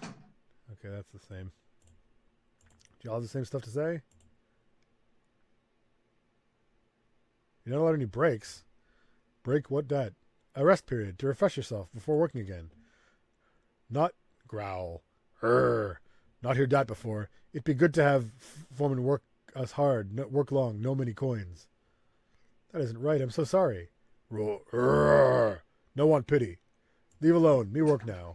Okay, that's the same. Do y'all have the same stuff to say? You're not allowed any breaks. Break what that? A rest period to refresh yourself before working again. Not growl. Not heard that before. It'd be good to have foreman work us hard, work long, no many coins. That isn't right. I'm so sorry. No want pity. Leave alone. Me work now.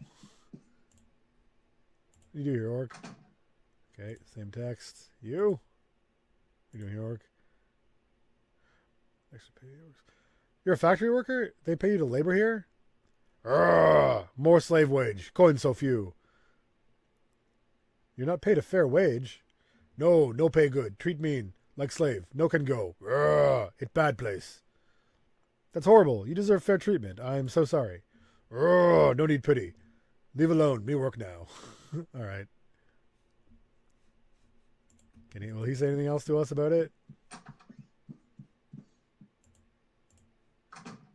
What do you do here, orc? Okay, same text. You? What are you doing here, orc? Extra pay. You're a factory worker? They pay you to labor here? More slave wage. Coins so few. You're not paid a fair wage. No pay good. Treat mean. Like slave. No can go. It bad place. That's horrible. You deserve fair treatment. I'm so sorry. No need pity. Leave alone. Me work now. All right. Will he say anything else to us about it?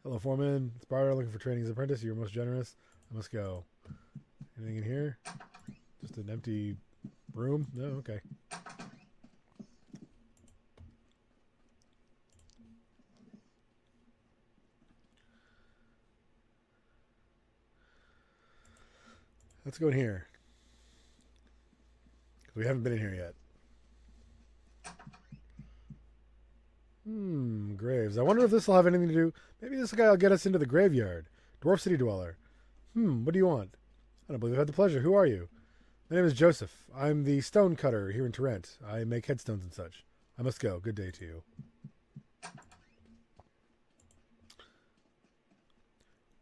Hello, foreman. It's Barter looking for training as apprentice. You're most generous. I must go. Anything in here? Just an empty room? No? Okay. Let's go in here. We haven't been in here yet. Graves. I wonder if this will have anything to do. Maybe this guy will get us into the graveyard. Dwarf City Dweller. What do you want? I don't believe I've had the pleasure. Who are you? My name is Joseph. I'm the stone cutter here in Tarrant. I make headstones and such. I must go. Good day to you.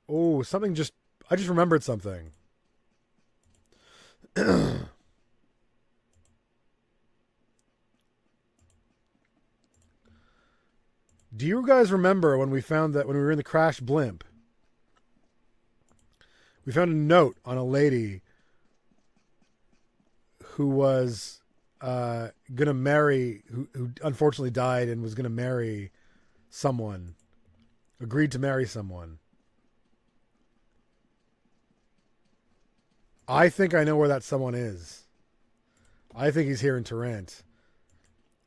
Oh, something just... I just remembered something. Do you guys remember when we found that when we were in the crashed blimp, we found a note on a lady who was gonna marry, who unfortunately died and was gonna marry someone, agreed to marry someone. I think I know where that someone is. I think he's here in Tarrant.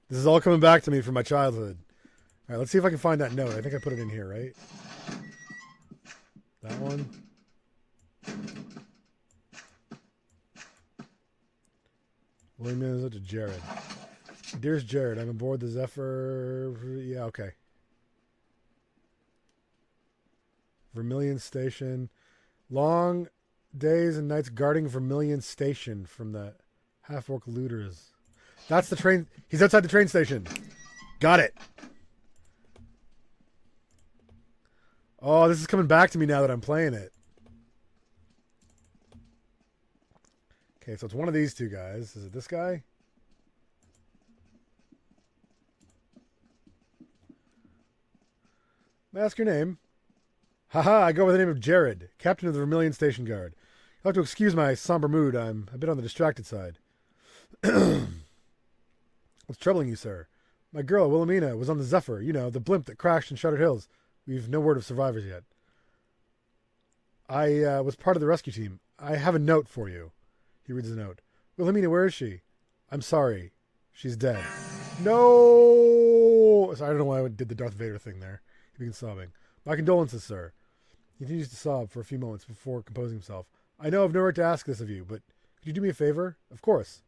This is all coming back to me from my childhood. All right, let's see if I can find that note. I think I put it in here, right? That one. William Minnesota to Jared. Dearest Jared, I'm aboard the Zephyr. Yeah, okay. Vermilion Station. Long days and nights guarding Vermilion Station from the half-orc looters. That's the train. He's outside the train station. Got it. Oh, this is coming back to me now that I'm playing it. Okay, so it's one of these two guys. Is it this guy? May I ask your name? Haha, I go by the name of Jared, captain of the Vermilion Station Guard. You'll have to excuse my somber mood. I'm a bit on the distracted side. What's troubling you, sir? My girl, Wilhelmina, was on the Zephyr. You know, the blimp that crashed in Shuttered Hills. We've no word of survivors yet. I was part of the rescue team. I have a note for you. He reads the note. Wilhelmina, where is she? I'm sorry. She's dead. No! So I don't know why I did the Darth Vader thing there. He begins sobbing. My condolences, sir. He continues to sob for a few moments before composing himself. I know I've no right to ask this of you, but could you do me a favor? Of course.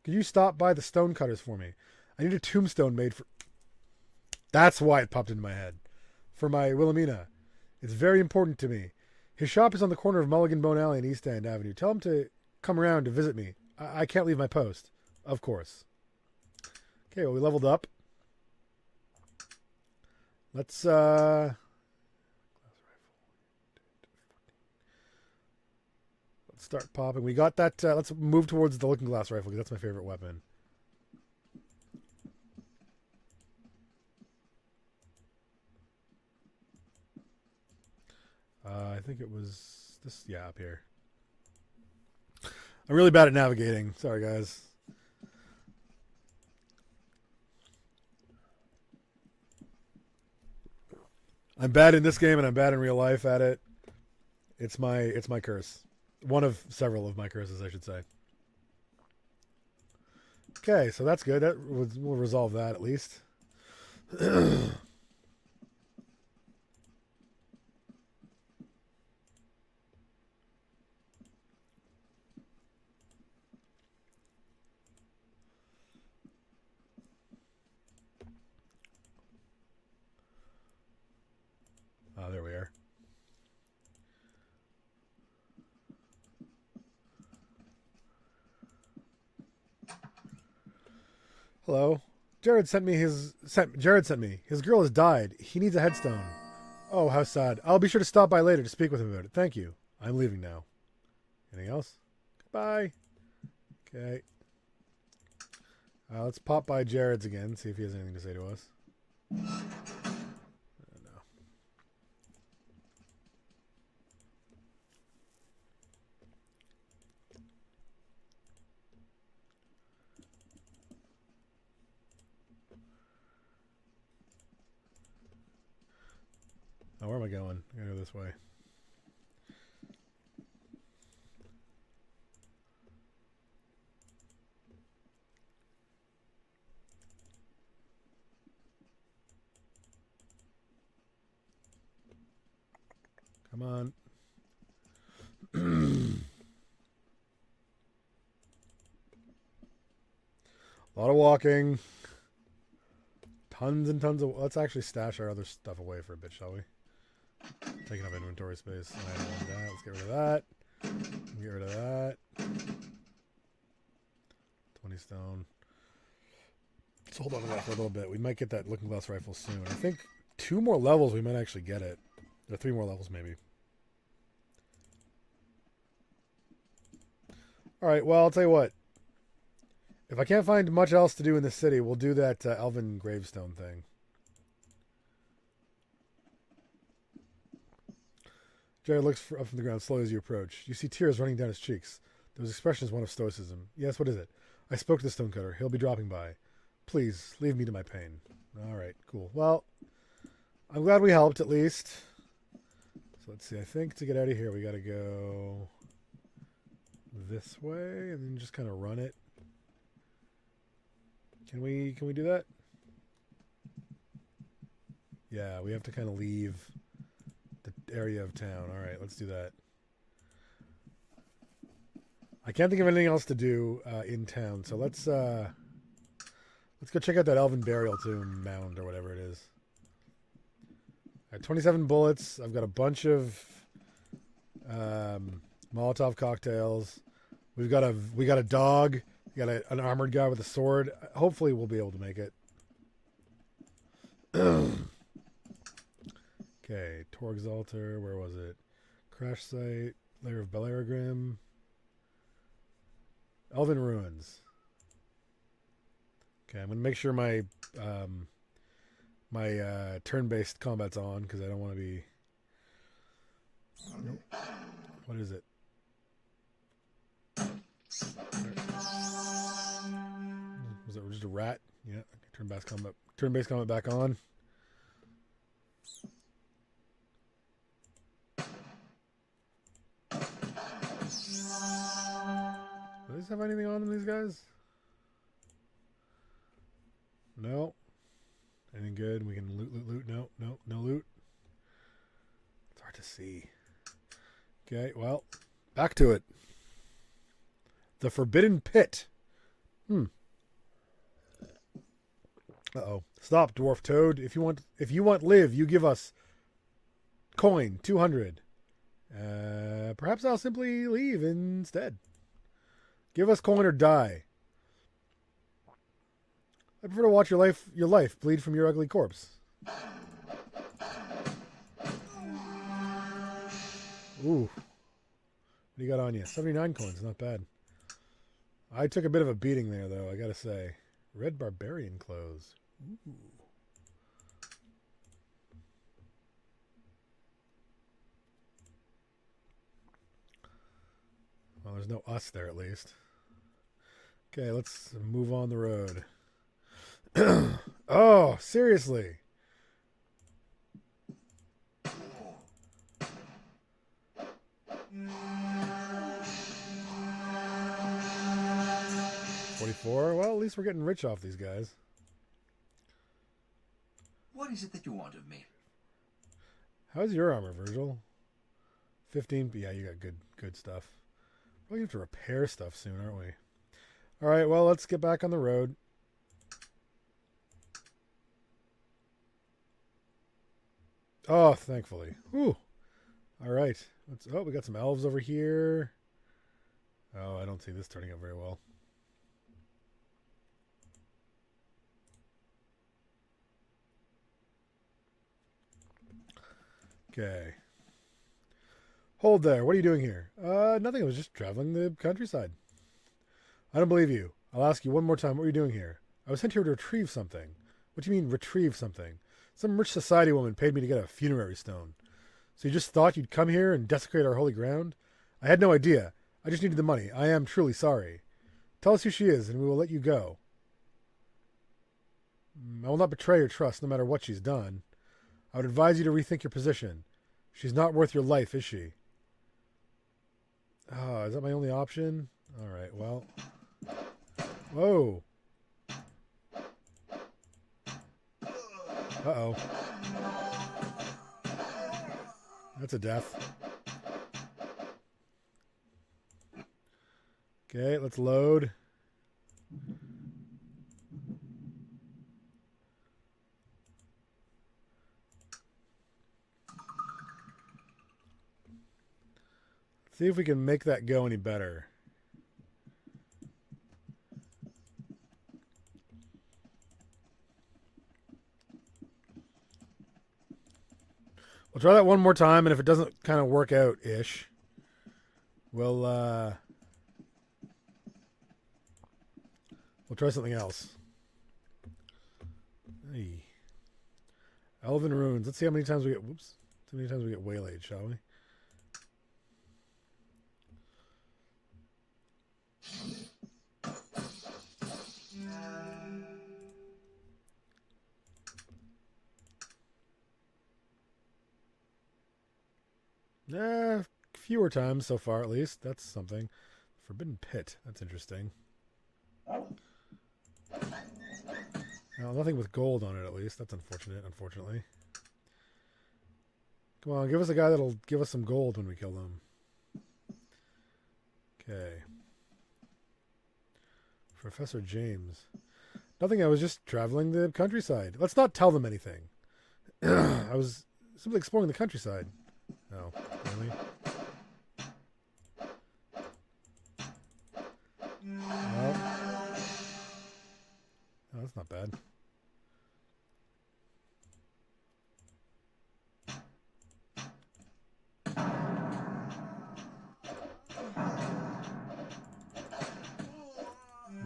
Could you stop by the stone cutters for me? I need a tombstone made for... That's why it popped into my head. For my Wilhelmina. It's very important to me. His shop is on the corner of Mulligan Bone Alley and East End Avenue. Tell him to come around to visit me. I can't leave my post. Of course. Okay, well, we leveled up. Let's start popping. We got that. Let's move towards the looking glass rifle because that's my favorite weapon. I think it was this. Yeah, up here. I'm really bad at navigating. Sorry, guys. I'm bad in this game, and I'm bad in real life at it. It's my curse. One of several of my curses, I should say. Okay, so that's good. We'll resolve that at least. Oh, there we are. Hello. Jared sent me. His girl has died. He needs a headstone. Oh, how sad. I'll be sure to stop by later to speak with him about it. Thank you. I'm leaving now. Anything else? Goodbye. Okay. Let's pop by Jared's again, see if he has anything to say to us. Oh, where am I going? I'm going to go this way. Come on. A lot of walking. Tons and tons of... Let's actually stash our other stuff away for a bit, shall we? Taking up inventory space. I don't want that. Let's get rid of that. Get rid of that. 20 stone. Let's hold on to that for a little bit. We might get that looking glass rifle soon. I think 2 more levels we might actually get it. Or 3 more levels maybe. Alright, well, I'll tell you what. If I can't find much else to do in this city, we'll do that elven gravestone thing. Jared looks up from the ground slowly as you approach. You see tears running down his cheeks. Those expression is one of stoicism. Yes, what is it? I spoke to the stonecutter. He'll be dropping by. Please, leave me to my pain. Alright, cool. Well, I'm glad we helped at least. So let's see. I think to get out of here, we got to go this way and then just kind of run it. Can we do that? Yeah, we have to kind of leave the area of town. All right, let's do that. I can't think of anything else to do in town, so let's go check out that Elven Burial Tomb mound or whatever it is. I have 27 bullets. I've got a bunch of Molotov cocktails. We got a dog. We got an armored guy with a sword. Hopefully, we'll be able to make it. Okay, Torg's Altar. Where was it? Crash Site. Lair of Belaragrim. Elven Ruins. Okay, I'm gonna make sure my turn-based combat's on because I don't want to be. Nope. What is it? Was it just a rat? Yeah. Turn-based combat back on. Do these have anything on them, these guys? No. Anything good? We can loot. No, no loot. It's hard to see. Okay, well, back to it. The Forbidden Pit. Uh-oh. Stop, Dwarf Toad. If you want live, you give us coin 200. Perhaps I'll simply leave instead. Give us coin or die. I prefer to watch your life bleed from your ugly corpse. Ooh. What do you got on you? 79 coins, not bad. I took a bit of a beating there, though, I gotta say. Red barbarian clothes. Ooh. Well, there's no us there, at least. Okay, let's move on the road. Oh, seriously. $44. Well, at least we're getting rich off these guys. What is it that you want of me? How's your armor, Virgil? 15. Yeah, you got good stuff. We're going to have to repair stuff soon, aren't we? All right, well, let's get back on the road. Oh, thankfully. Whew. All right. We got some elves over here. Oh, I don't see this turning out very well. Okay. Hold there. What are you doing here? Nothing. I was just traveling the countryside. I don't believe you. I'll ask you one more time. What are you doing here? I was sent here to retrieve something. What do you mean, retrieve something? Some rich society woman paid me to get a funerary stone. So you just thought you'd come here and desecrate our holy ground? I had no idea. I just needed the money. I am truly sorry. Tell us who she is, and we will let you go. I will not betray your trust, no matter what she's done. I would advise you to rethink your position. She's not worth your life, is she? Oh, is that my only option? All right, well. Whoa. Uh-oh. That's a death. Okay, let's load. See if we can make that go any better. We'll try that one more time, and if it doesn't kind of work out-ish, we'll try something else. Hey. Elven Runes. Let's see how many times we get... Whoops. How many times we get waylaid, shall we? Fewer times so far, at least. That's something. Forbidden Pit. That's interesting. Well, nothing with gold on it, at least. That's unfortunate, unfortunately. Come on, give us a guy that'll give us some gold when we kill them. Okay. Professor James. Nothing, I was just traveling the countryside. Let's not tell them anything. I was simply exploring the countryside. Oh, really? Well, oh, that's not bad.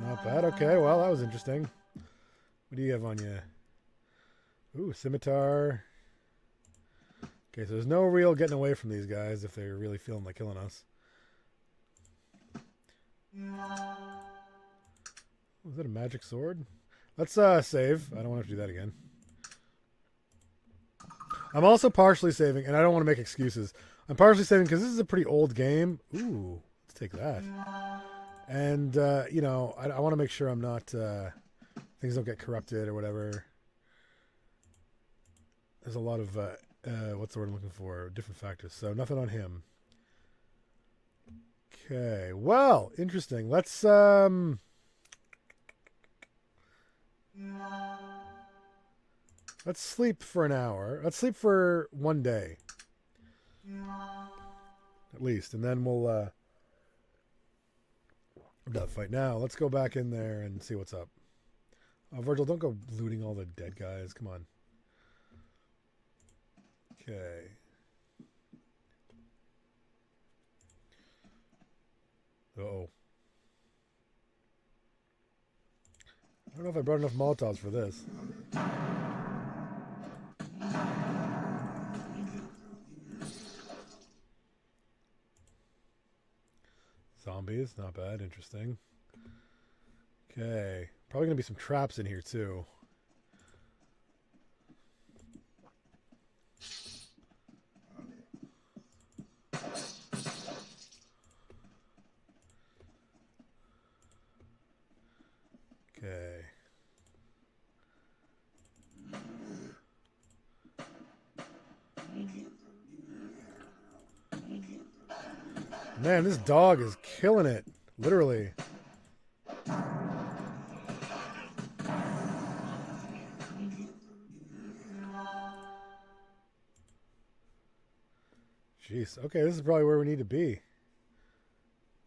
Not bad. Okay, well, that was interesting. What do you have on you? Ooh, scimitar. Okay, so there's no real getting away from these guys if they're really feeling like killing us. Was that a magic sword? Let's save. I don't want to do that again. I'm also partially saving, and I don't want to make excuses. I'm partially saving because this is a pretty old game. Ooh, let's take that. And, you know, I want to make sure I'm not... things don't get corrupted or whatever. There's a lot of... what's the word I'm looking for? Different factors. So nothing on him. Okay. Well, interesting. Let's sleep for an hour. Let's sleep for one day. At least. And then we'll not fight now. Let's go back in there and see what's up. Oh, Virgil, don't go looting all the dead guys. Come on. Okay. Uh-oh. I don't know if I brought enough Molotovs for this. Zombies, not bad, interesting. Okay. Probably going to be some traps in here, too. Okay. Man, this dog is killing it. Literally. Jeez. Okay, this is probably where we need to be.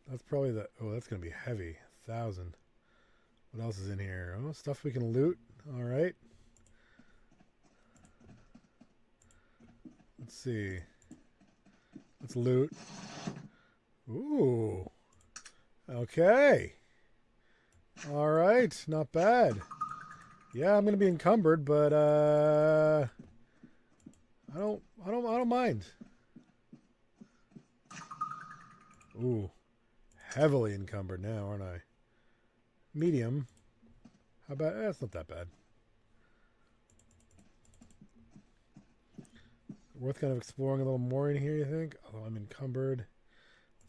That's probably the... Oh, that's going to be heavy. 1,000. What else is in here? Oh, stuff we can loot. All right. Let's see. Let's loot. Ooh. Okay. All right. Not bad. Yeah, I'm going to be encumbered, but I don't mind. Ooh. Heavily encumbered now, aren't I? Medium. How about... it's not that bad. Worth kind of exploring a little more in here, you think? Although I'm encumbered.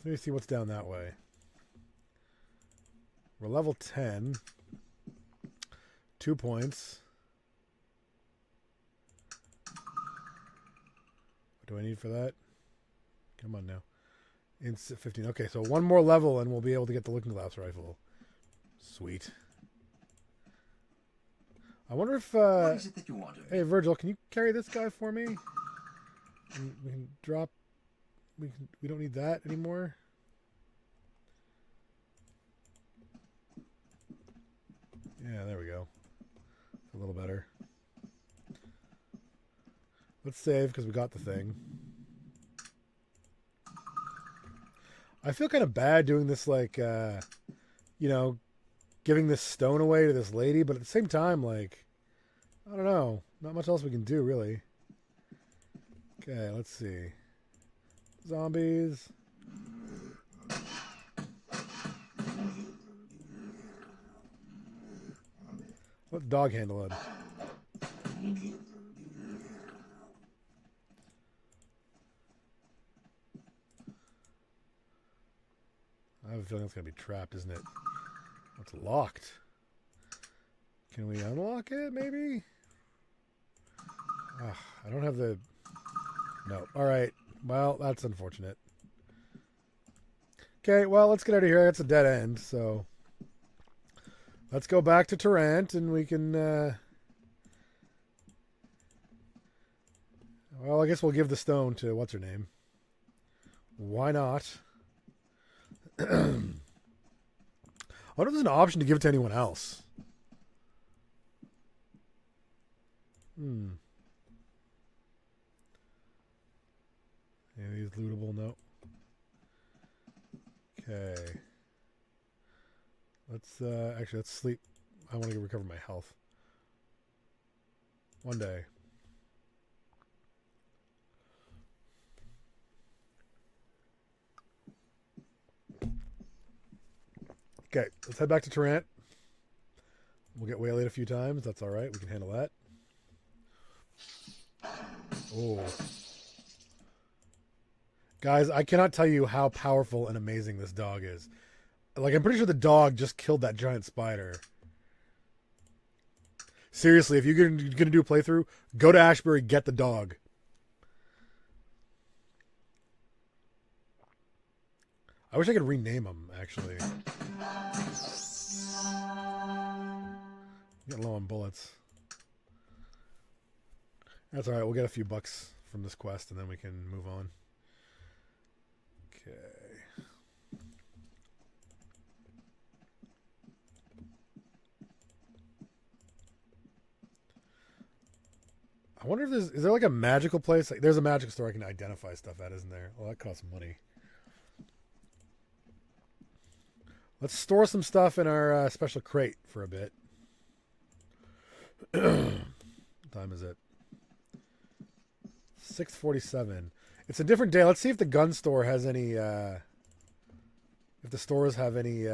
Let me see what's down that way. We're level 10. 2 points. What do I need for that? Come on now. 15. Okay, so one more level and we'll be able to get the looking glass rifle. Sweet. I wonder if... what is it that you want of me? Hey, Virgil, can you carry this guy for me? And we can drop... We don't need that anymore. Yeah, there we go. A little better. Let's save because we got the thing. I feel kind of bad doing this, like, you know, giving this stone away to this lady, but at the same time, like, I don't know. Not much else we can do, really. Okay, let's see. Zombies. Let the dog handle it. I have a feeling it's going to be trapped, isn't it? It's locked. Can we unlock it, maybe? Ugh, I don't have the... No. All right. Well, that's unfortunate. Okay, well, let's get out of here. It's a dead end, so... Let's go back to Tarrant, and we can... Well, I guess we'll give the stone to... What's her name? Why not? I wonder if there's an option to give it to anyone else. Yeah, these lootable? No. Okay. Let's sleep. I want to recover my health. One day. Okay, let's head back to Tarrant. We'll get waylaid a few times. That's all right. We can handle that. Oh. Guys, I cannot tell you how powerful and amazing this dog is. Like, I'm pretty sure the dog just killed that giant spider. Seriously, if you're going to do a playthrough, go to Ashbury, get the dog. I wish I could rename him, actually. Getting low on bullets. That's alright, we'll get a few bucks from this quest and then we can move on. Okay. I wonder if is there like a magical place? Like, there's a magic store I can identify stuff at, isn't there? Well, that costs money. Let's store some stuff in our special crate for a bit. What time is it? 6:47. It's a different day. Let's see if the gun store has any... if the stores have any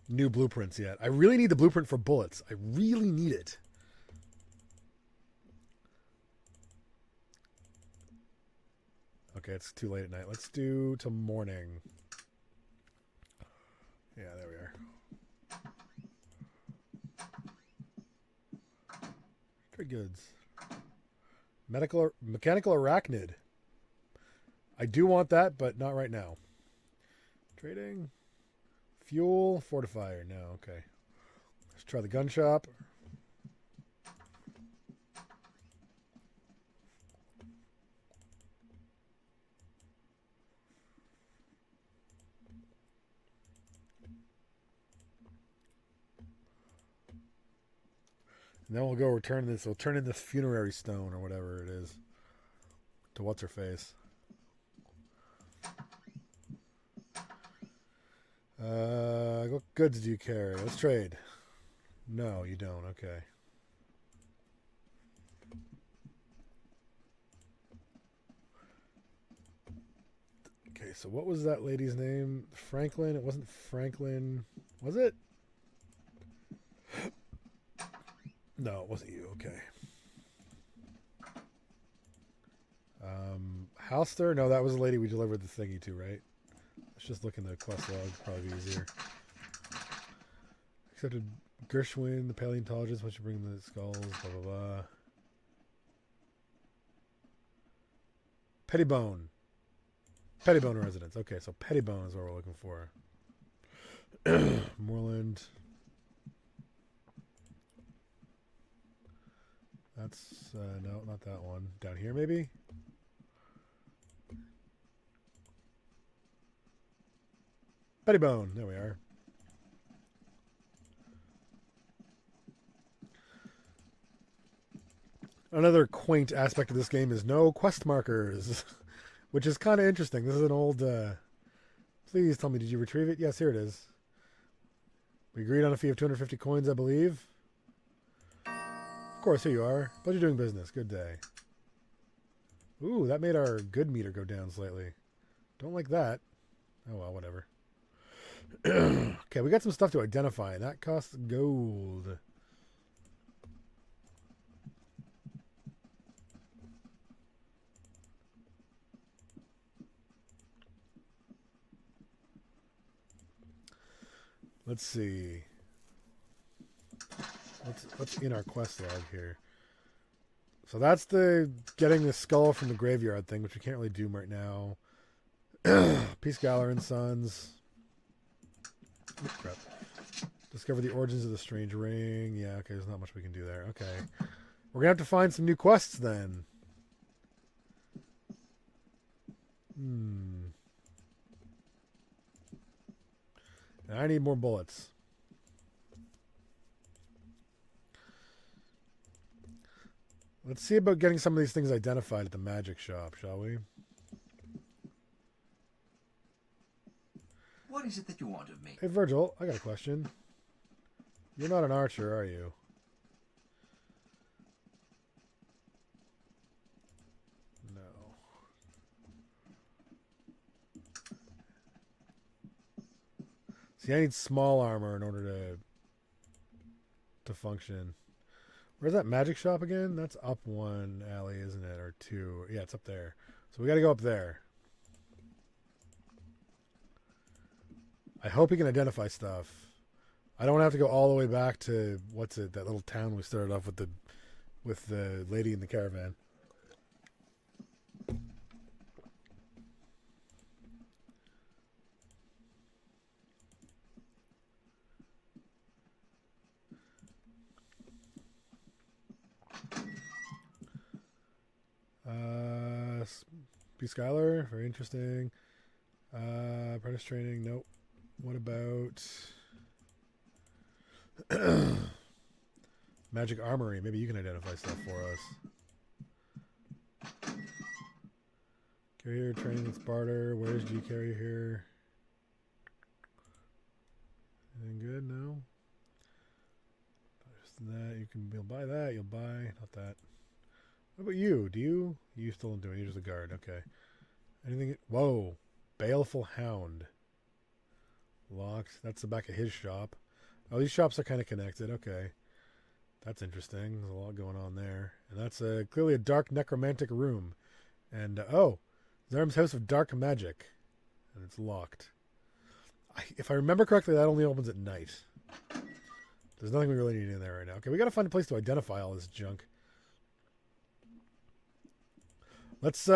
new blueprints yet. I really need the blueprint for bullets. I really need it. Okay, it's too late at night. Let's do till morning. Yeah, there we are. Trade goods. Mechanical arachnid. I do want that, but not right now. Trading. Fuel. Fortifier. No, okay. Let's try the gun shop. And then we'll go return this. We'll turn in this funerary stone or whatever it is to what's her face. What goods do you carry? Let's trade. No, you don't. Okay. Okay, so what was that lady's name? Franklin? It wasn't Franklin. Was it? No, it wasn't you. Okay. Halster? No, that was the lady we delivered the thingy to, right? Let's just look in the quest log. Probably be easier. Accepted Gershwin, the paleontologist. Once you bring the skulls, blah, blah, blah. Pettibone. Pettibone residence. Okay, so Pettibone is what we're looking for. Moreland. That's, no, not that one. Down here, maybe? Pettibone. There we are. Another quaint aspect of this game is no quest markers, which is kind of interesting. This is an old... please tell me, did you retrieve it? Yes, here it is. We agreed on a fee of 250 coins, I believe. Of course, here you are. Pleasure doing business. Good day. Ooh, that made our good meter go down slightly. Don't like that. Oh, well, whatever. Okay, we got some stuff to identify. That costs gold. Let's see. What's in our quest log here? So that's the getting the skull from the graveyard thing, which we can't really do right now. Peace Galler and Sons. Oh, crap. Discover the origins of the strange ring. Yeah, okay, there's not much we can do there. Okay. We're going to have to find some new quests then. And I need more bullets. Let's see about getting some of these things identified at the magic shop, shall we? What is it that you want of me? Hey, Virgil, I got a question. You're not an archer, are you? No. See, I need small armor in order to function. Where's that magic shop again? That's up one alley, isn't it? Or two. Yeah, it's up there. So we got to go up there. I hope he can identify stuff. I don't have to go all the way back to, what's it, that little town we started off with the lady in the caravan. B. Skylar, very interesting. Apprentice training, nope. What about Magic Armory? Maybe you can identify stuff for us. Carrier training with barter. Where's G carrier here? Anything good? No. Just that you'll buy that. You'll buy not that. What about you? You still don't do it. You're just a guard. Okay. Anything? Whoa. Baleful Hound. Locked. That's the back of his shop. Oh, these shops are kind of connected. Okay. That's interesting. There's a lot going on there. And that's clearly a dark necromantic room. And, Zarm's House of Dark Magic. And it's locked. If I remember correctly, that only opens at night. There's nothing we really need in there right now. Okay, we got to find a place to identify all this junk. Let's, is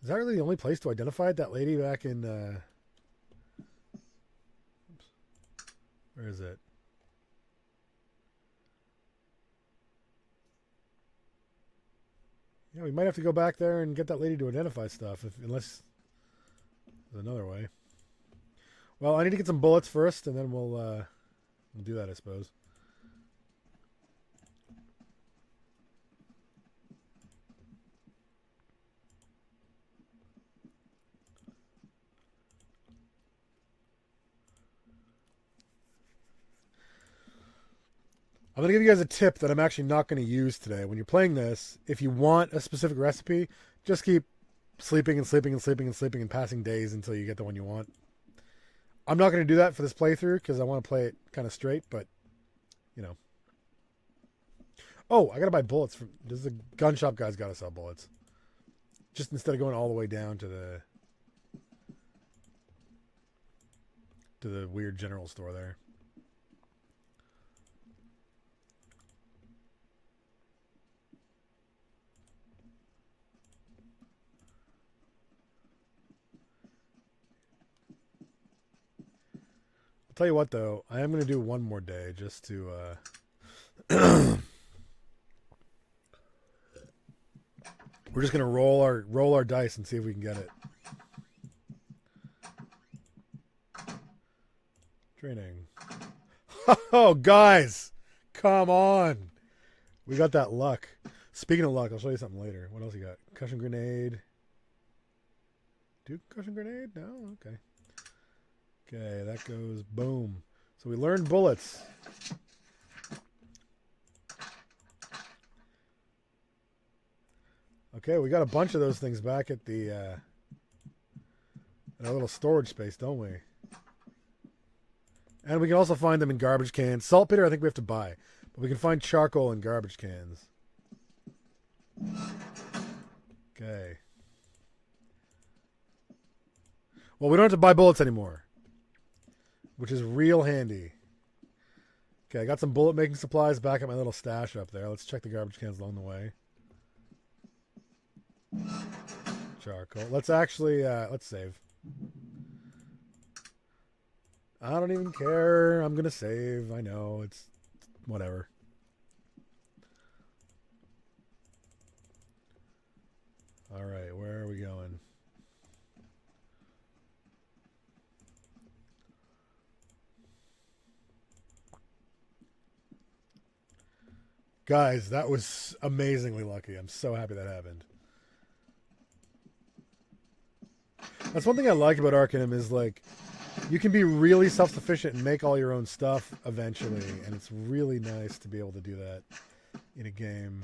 that really the only place to identify it? That lady back in, where is it? Yeah, we might have to go back there and get that lady to identify stuff, unless there's another way. Well, I need to get some bullets first, and then we'll do that, I suppose. I'm going to give you guys a tip that I'm actually not going to use today. When you're playing this, if you want a specific recipe, just keep sleeping and sleeping and sleeping and sleeping and passing days until you get the one you want. I'm not going to do that for this playthrough because I want to play it kind of straight, but, you know. Oh, I got to buy bullets. The gun shop guy's got to sell bullets. Just instead of going all the way down to the weird general store there. I'll tell you what, though. I am going to do one more day just to... We're just going to roll our dice and see if we can get it. Oh, guys, come on. We got that luck. Speaking of luck, I'll show you something later. What else you got? Concussion grenade. Do concussion grenade? No? Okay. Okay, that goes boom. So we learned bullets. Okay, we got a bunch of those things back at the in our little storage space, don't we? And we can also find them in garbage cans. Saltpeter, I think we have to buy. But we can find charcoal in garbage cans. Okay. Well, we don't have to buy bullets anymore, which is real handy. Okay, I got some bullet making supplies back at my little stash up there. Let's check the garbage cans along the way. Charcoal. Let's actually, let's save. I don't even care. I'm going to save. I know. It's whatever. All right, where are we going? Guys, that was amazingly lucky. I'm so happy that happened. That's one thing I like about Arcanum is like you can be really self-sufficient and make all your own stuff eventually, and it's really nice to be able to do that in a game.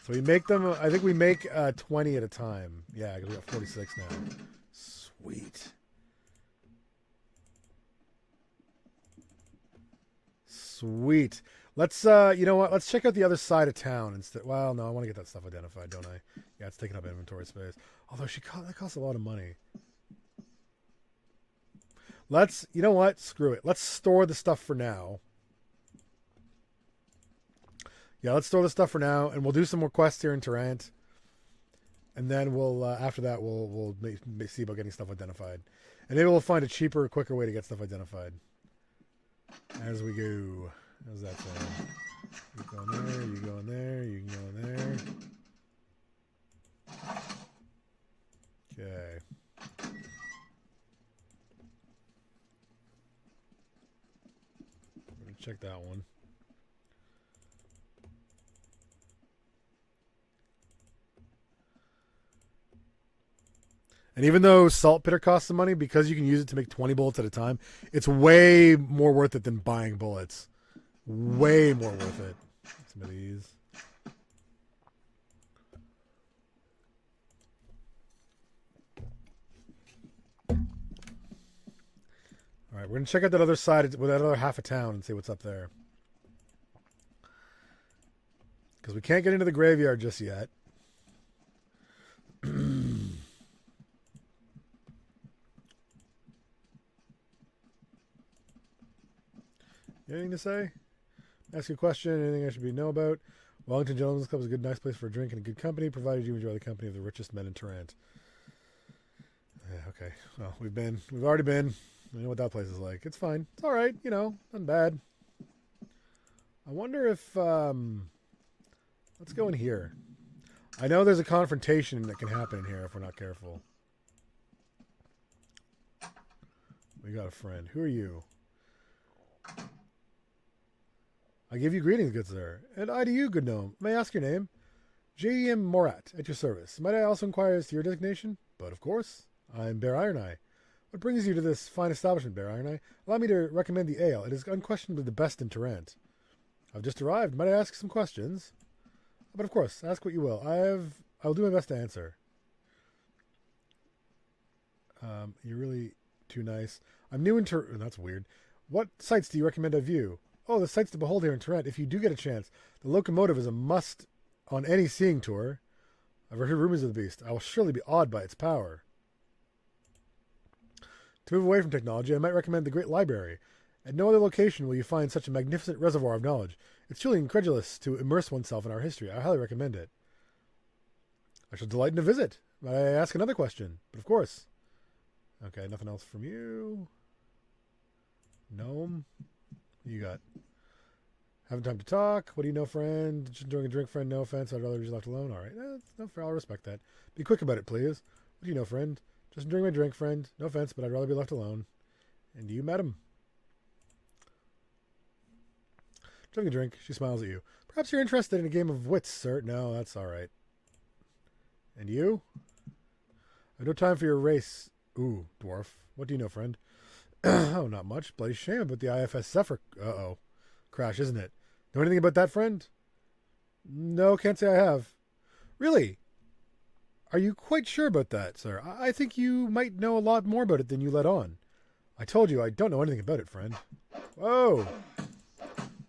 So we make them, I think we make 20 at a time. Yeah, we got 46 now. Sweet. Sweet. Let's, you know what? Let's check out the other side of town instead. Well, no, I want to get that stuff identified, don't I? Yeah, it's taking up inventory space. Although that costs a lot of money. Let's, you know what? Screw it. Let's store the stuff for now. Yeah, let's store the stuff for now, and we'll do some more quests here in Tarrant. And then we'll, after that, we'll see about getting stuff identified. And maybe we'll find a cheaper, quicker way to get stuff identified. As we go. How's that sound? You go in there, you go in there, you can go in there. Okay. We're gonna check that one. And even though saltpeter costs some money, because you can use it to make 20 bullets at a time, it's way more worth it than buying bullets. Way more worth it. Some of these. All right, we're going to check out that other side, with that other half of town, and see what's up there. Because we can't get into the graveyard just yet. Anything to say? Ask you a question. Anything I should know about? Wellington Gentlemen's Club is a good, nice place for a drink and a good company, provided you enjoy the company of the richest men in Tarrant. Yeah, okay. Well, we've already been. We know what that place is like. It's fine. It's all right. You know, not bad. I wonder if let's go in here. I know there's a confrontation that can happen in here if we're not careful. We got a friend. Who are you? I give you greetings, good sir. And I to you, good gnome. May I ask your name? J.E.M. Morat, at your service. Might I also inquire as to your designation? But of course. I'm Bear Ironeye. What brings you to this fine establishment, Bear Ironeye? Allow me to recommend the ale. It is unquestionably the best in Tarrant. I've just arrived. Might I ask some questions? But of course, ask what you will. I will do my best to answer. You're really too nice. I'm new in Tarrant. That's weird. What sights do you recommend I view? Oh, the sights to behold here in Tarrant. If you do get a chance, the locomotive is a must on any seeing tour. I've heard rumors of the beast. I will surely be awed by its power. To move away from technology, I might recommend the Great Library. At no other location will you find such a magnificent reservoir of knowledge. It's truly incredulous to immerse oneself in our history. I highly recommend it. I shall delight in a visit. Might I ask another question? But of course. Okay, nothing else from you. Gnome. What you got? Having time to talk. What do you know, friend? Just enjoying a drink, friend. No offense. I'd rather be left alone. All right. No, fair. I'll respect that. Be quick about it, please. What do you know, friend? Just enjoying my drink, friend. No offense, but I'd rather be left alone. And you, madam? Drinking a drink. She smiles at you. Perhaps you're interested in a game of wits, sir. No, that's all right. And you? I have no time for your race. Ooh, dwarf. What do you know, friend? Oh, not much. Bloody shame about the IFS Zephyr. Uh-oh. Crash, isn't it? Know anything about that, friend? No, can't say I have. Really? Are you quite sure about that, sir? I think you might know a lot more about it than you let on. I told you I don't know anything about it, friend. Whoa!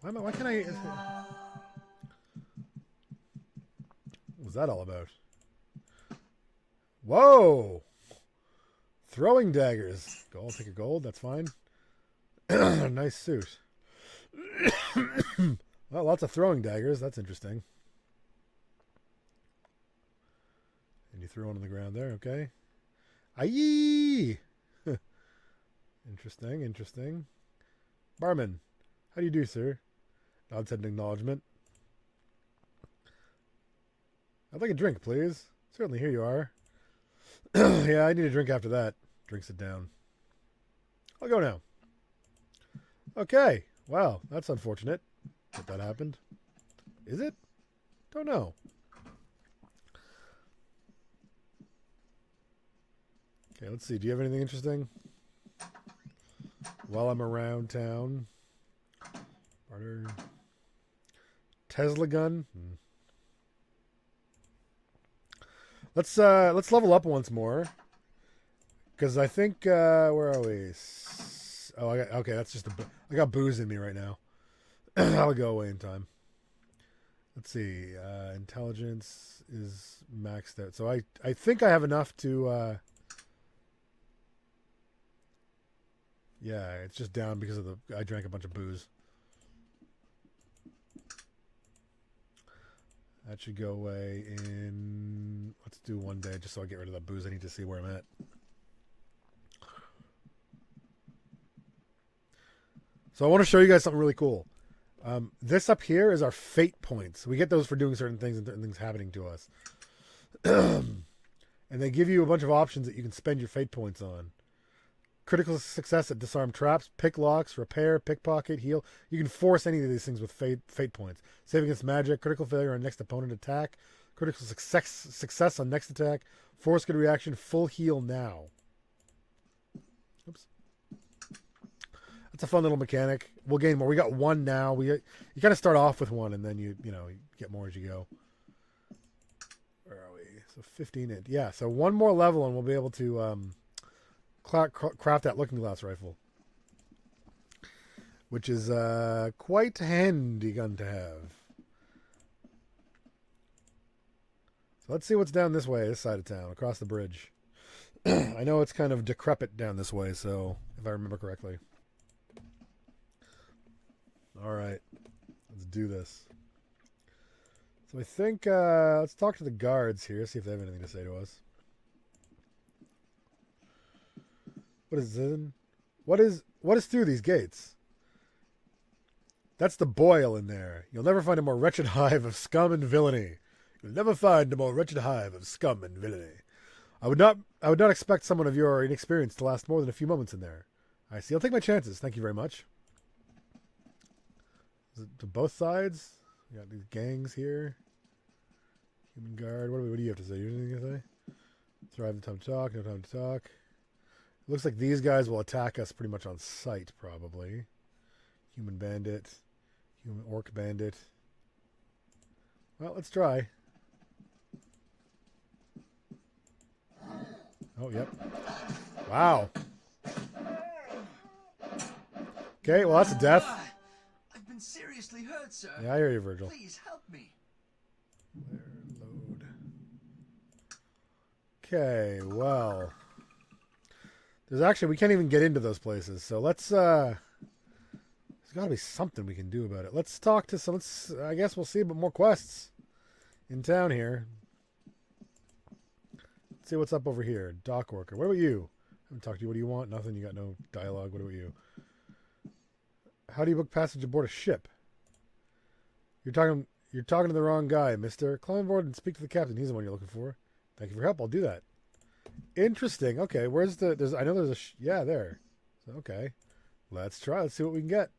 Why can't I... What was that all about? Whoa! Throwing daggers. Gold, take a gold, that's fine. Nice suit. Well, lots of throwing daggers, that's interesting. And you threw one on the ground there, okay. Aye! Interesting. Barman, how do you do, sir? Nods head in acknowledgement. I'd like a drink, please. Certainly, here you are. Yeah, I need a drink after that. Drinks it down. I'll go now. Okay. Wow, that's unfortunate that happened. Is it? Don't know. Okay, let's see. Do you have anything interesting? While I'm around town. Barter. Tesla gun. Let's level up once more. Because I think where are we? Oh, okay. That's just I got booze in me right now. I'll go away in time. Let's see. Intelligence is maxed out, so I think I have enough to. Yeah, it's just down because of I drank a bunch of booze. That should go away in... Let's do one day just so I get rid of that booze. I need to see where I'm at. So I want to show you guys something really cool. This up here is our fate points. We get those for doing certain things and certain things happening to us. And they give you a bunch of options that you can spend your fate points on. Critical success at disarm traps, pick locks, repair, pickpocket, heal. You can force any of these things with fate points. Save against magic, critical failure on next opponent attack, critical success on next attack, force good reaction, full heal now. Oops. That's a fun little mechanic. We'll gain more. We got one now. You kind of start off with one, and then you get more as you go. Where are we? So 15 in. Yeah. So one more level, and we'll be able to craft that looking glass rifle, which is quite handy gun to have. So let's see what's down this way, this side of town, across the bridge. I know it's kind of decrepit down this way, so if I remember correctly. All right, let's do this. So I think let's talk to the guards here, see if they have anything to say to us. What is this? What is through these gates? That's the boil in there. You'll never find a more wretched hive of scum and villainy. You'll never find a more wretched hive of scum and villainy. I would not expect someone of your inexperience to last more than a few moments in there. I see. I'll take my chances. Thank you very much. Is it to both sides? We got these gangs here. Human guard. What do you have to say? You have anything to say? Thrive the time to talk. No time to talk. Looks like these guys will attack us pretty much on sight, probably. Human bandit. Human orc bandit. Well, let's try. Oh, yep. Wow. Okay, well, that's a death. I've been seriously hurt, sir. Yeah, I hear you, Virgil. Please help me. Load. Okay, well... There's actually, we can't even get into those places, so let's, there's got to be something we can do about it. Let's talk to some, I guess we'll see about more quests in town here. Let's see what's up over here. Dock worker. What about you? I haven't talked to you. What do you want? Nothing. You got no dialogue. What about you? How do you book passage aboard a ship? You're talking to the wrong guy, mister. Climb aboard and speak to the captain. He's the one you're looking for. Thank you for your help. I'll do that. Interesting. Okay, where's the? There's. I know there's a. Yeah, there. So, okay, let's try. Let's see what we can get.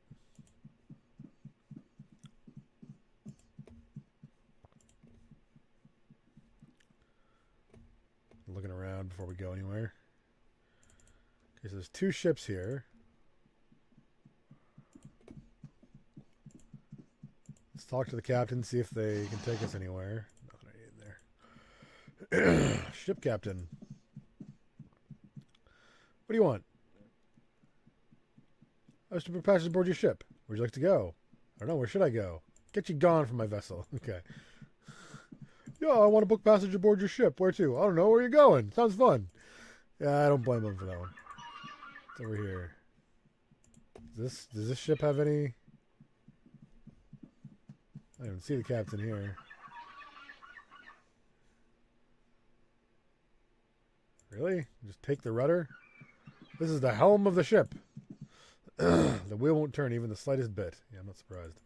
Looking around before we go anywhere. Okay, so there's 2 ships here. Let's talk to the captain, see if they can take us anywhere. Nothing in there. Ship captain. What do you want? I was to be passengers aboard your ship. Where'd you like to go? I don't know. Where should I go? Get you gone from my vessel. Okay. Yeah, I want to book passage aboard your ship. Where to? I don't know. Where you going? Sounds fun. Yeah, I don't blame him for that one. It's over here. Does this ship have any? I don't see the captain here. Really? Just take the rudder? This is the helm of the ship. The wheel won't turn even the slightest bit. Yeah, I'm not surprised.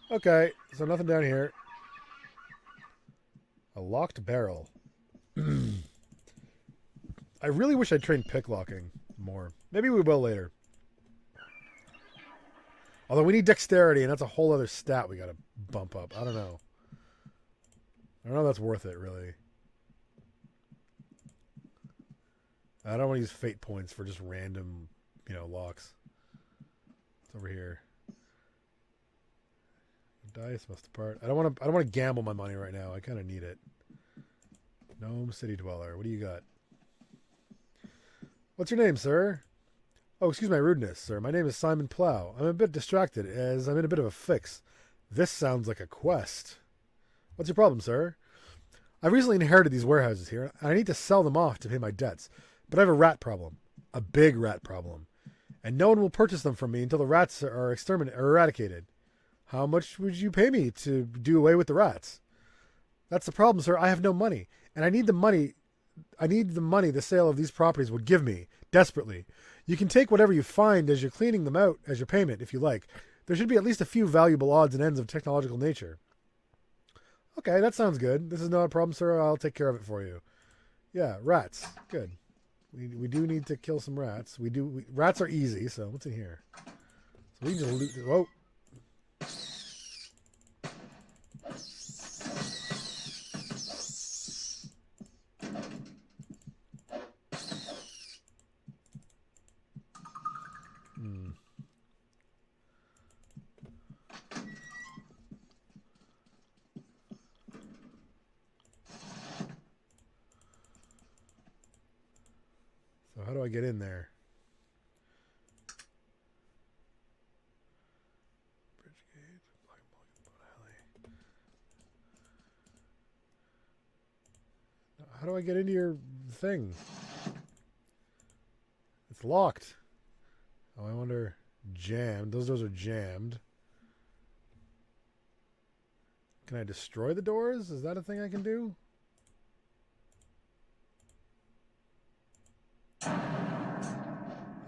Okay, so nothing down here. A locked barrel. I really wish I'd trained picklocking more. Maybe we will later. Although we need dexterity, and that's a whole other stat we gotta bump up. I don't know. I don't know if that's worth it, really. I don't want to use fate points for just random, locks. It's over here. Dice must depart. I don't want to gamble my money right now. I kind of need it. Gnome City Dweller. What do you got? What's your name, sir? Oh, excuse my rudeness, sir. My name is Simon Plow. I'm a bit distracted as I'm in a bit of a fix. This sounds like a quest. What's your problem, sir? I recently inherited these warehouses here, and I need to sell them off to pay my debts. But I have a rat problem. A big rat problem. And no one will purchase them from me until the rats are eradicated. How much would you pay me to do away with the rats? That's the problem, sir. I have no money. And I need the money the sale of these properties would give me, desperately. You can take whatever you find as you're cleaning them out as your payment, if you like. There should be at least a few valuable odds and ends of technological nature. Okay, that sounds good. This is not a problem, sir. I'll take care of it for you. Yeah, rats. Good. We do need to kill some rats. Rats are easy, so what's in here? So we can just loot. Whoa. So how do I get in there? How do I get into your thing? It's locked. Oh, I wonder. Jammed. Those doors are jammed. Can I destroy the doors? Is that a thing I can do?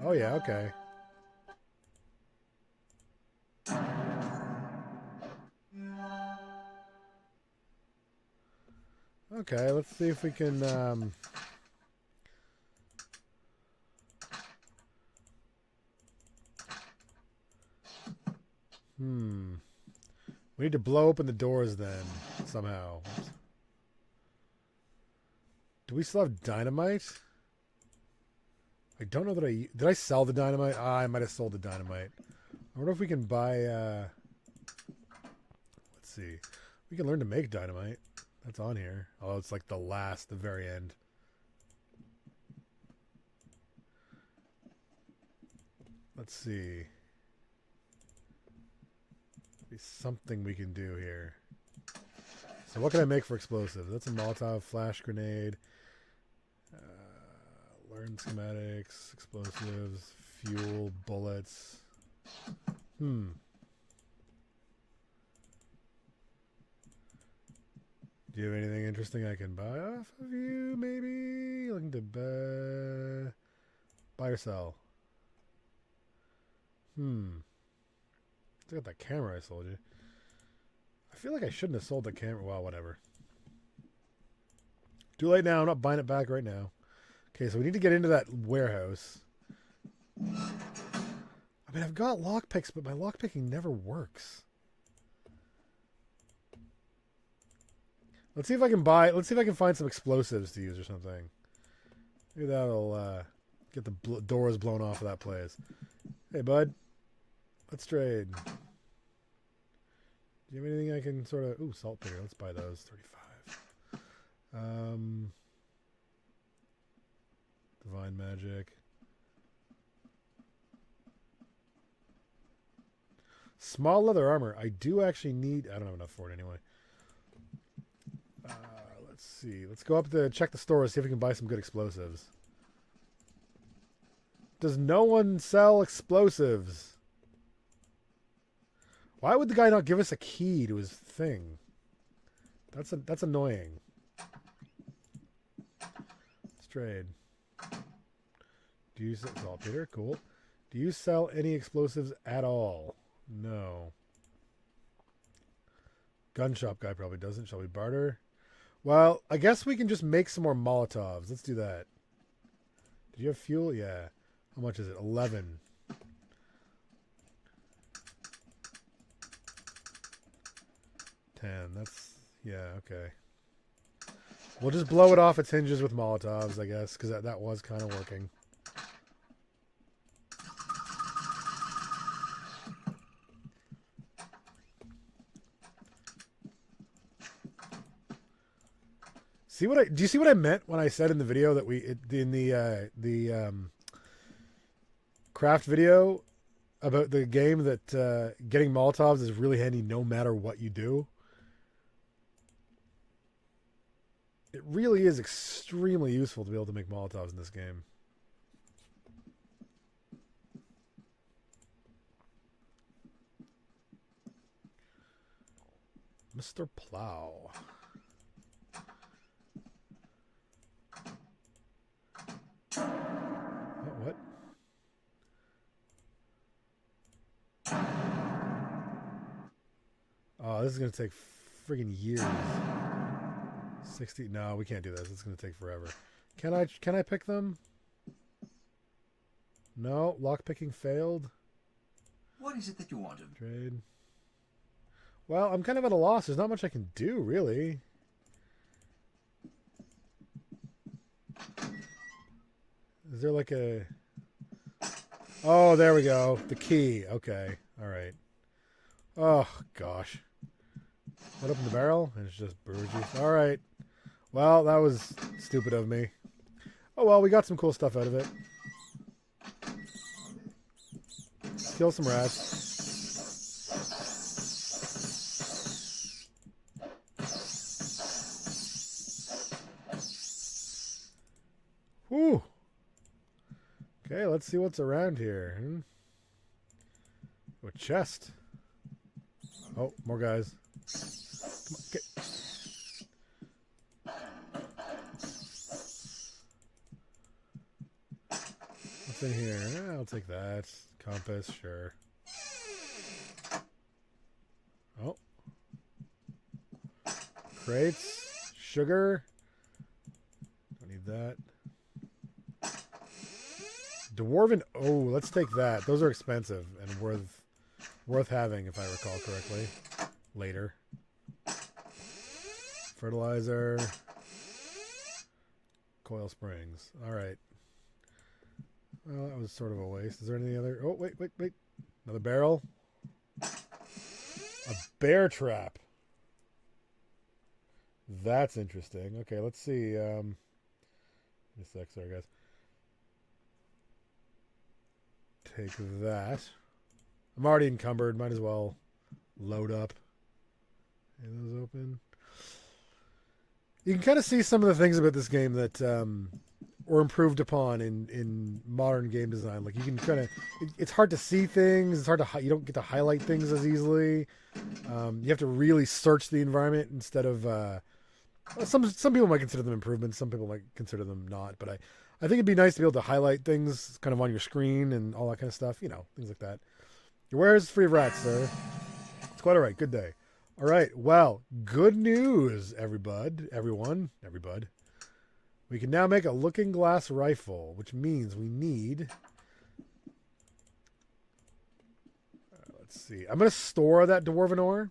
Oh, yeah, okay. Okay, let's see if we can... We need to blow open the doors then, somehow. Oops. Do we still have dynamite? I don't know that I... Did I sell the dynamite? Ah, I might have sold the dynamite. I wonder if we can buy... Let's see. We can learn to make dynamite. That's on here. Oh, it's like the very end. Let's see. Be something we can do here. So what can I make for explosives? That's a Molotov, flash grenade. Learn schematics, explosives, fuel, bullets. Do you have anything interesting I can buy off of you, maybe? Looking to buy or sell. Look at that camera I sold you. I feel like I shouldn't have sold the camera. Well, whatever. Too late now. I'm not buying it back right now. Okay, so we need to get into that warehouse. I mean, I've got lockpicks, but my lockpicking never works. Let's see if I can buy. Let's see if I can find some explosives to use or something. Maybe that'll get the doors blown off of that place. Hey, bud. Let's trade. Do you have anything I can sort of... Ooh, saltpeter. Let's buy those. 35. Divine magic. Small leather armor. I do actually need... I don't have enough for it anyway. Let's see. Let's go up to check the store, see if we can buy some good explosives. Does no one sell explosives? Why would the guy not give us a key to his thing? That's annoying. Let's trade. Do you sell saltpeter? Cool. Do you sell any explosives at all? No. Gun shop guy probably doesn't. Shall we barter? Well, I guess we can just make some more Molotovs. Let's do that. Did you have fuel? Yeah. How much is it? 11. That's... Yeah, okay. We'll just blow it off its hinges with Molotovs, I guess, because that was kind of working. Do you see what I meant when I said in the video that in the craft video about the game that getting Molotovs is really handy no matter what you do? It really is extremely useful to be able to make Molotovs in this game. Mr. Plow. What? Oh, this is going to take friggin' years. 60. No, we can't do this. It's going to take forever. Can I pick them? No, lockpicking failed. What is it that you want? Trade. Well, I'm kind of at a loss. There's not much I can do, really. Is there like a... Oh, there we go. The key. Okay. All right. Oh, gosh. Let open the barrel, and it's just brewer juice. All right. Well, that was stupid of me. Oh, well, we got some cool stuff out of it. Kill some rats. Whew. Okay, let's see what's around here. A chest. Oh, more guys. Come on, get. What's in here? I'll take that. Compass, sure. Oh. Crates. Sugar. Don't need that. Dwarven. Oh, let's take that. Those are expensive and worth having, if I recall correctly. Later. Fertilizer. Coil springs. All right. Well, that was sort of a waste. Is there any other? Oh, wait. Another barrel. A bear trap. That's interesting. Okay, let's see. Just a sec, sorry guys. Take that. I'm already encumbered. Might as well load up. Are those open? You can kind of see some of the things about this game that were improved upon in modern game design. Like you can kind of, it's hard to see things. It's hard to, you don't get to highlight things as easily. You have to really search the environment instead of. Some people might consider them improvements. Some people might consider them not. But I think it'd be nice to be able to highlight things kind of on your screen and all that kind of stuff. You know, things like that. Your wares is free of rats, sir. It's quite all right. Good day. All right. Well, good news, everyone. We can now make a looking glass rifle, which means we need... let's see. I'm going to store that dwarven ore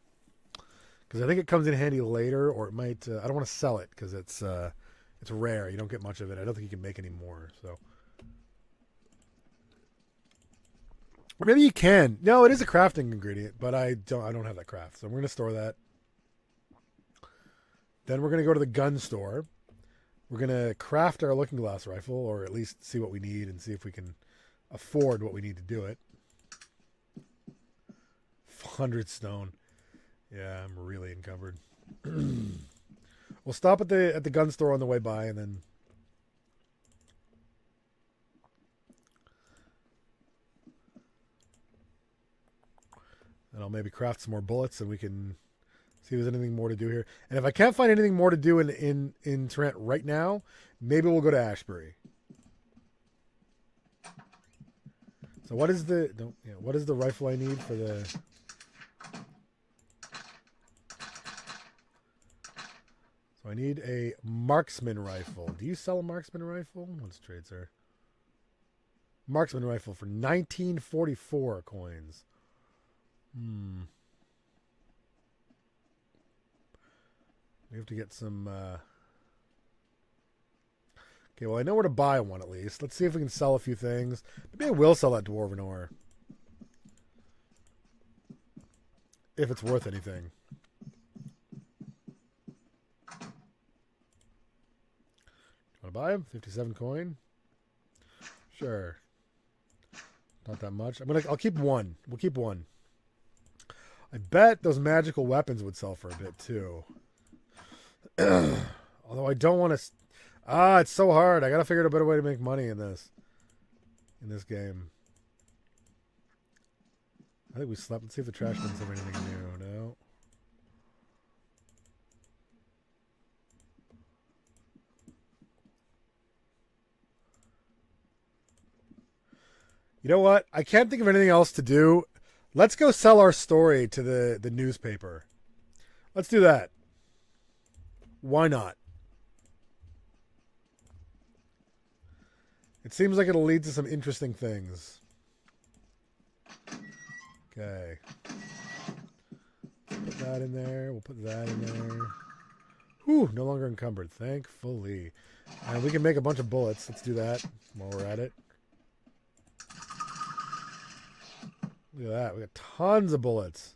because I think it comes in handy later, or it might... I don't want to sell it because it's rare. You don't get much of it. I don't think you can make any more, so... Or maybe you can. No, it is a crafting ingredient, but I don't have that craft. So we're going to store that. Then we're going to go to the gun store. We're going to craft our looking glass rifle, or at least see what we need and see if we can afford what we need to do it. 100 stone. Yeah, I'm really encumbered. We'll stop at the gun store on the way by, and then... And I'll maybe craft some more bullets and we can see if there's anything more to do here. And if I can't find anything more to do in Trent right now, maybe we'll go to Ashbury. So what is the rifle I need for the... So I need a marksman rifle. Do you sell a marksman rifle? What's trade, sir? Marksman rifle for 1944 coins. We have to get some... Okay, well, I know where to buy one at least. Let's see if we can sell a few things. Maybe I will sell that dwarven ore. If it's worth anything. Want to buy him? 57 coin? Sure. Not that much. I'll keep one. We'll keep one. I bet those magical weapons would sell for a bit too. Although I don't want to... it's so hard. I got to figure out a better way to make money in this game. I think we slept. Let's see if the trash bins have anything new. No. You know what? I can't think of anything else to do. Let's go sell our story to the newspaper. Let's do that. Why not? It seems like it'll lead to some interesting things. Okay. Put that in there. We'll put that in there. Whew, no longer encumbered. Thankfully. And we can make a bunch of bullets. Let's do that while we're at it. Look at that. We got tons of bullets.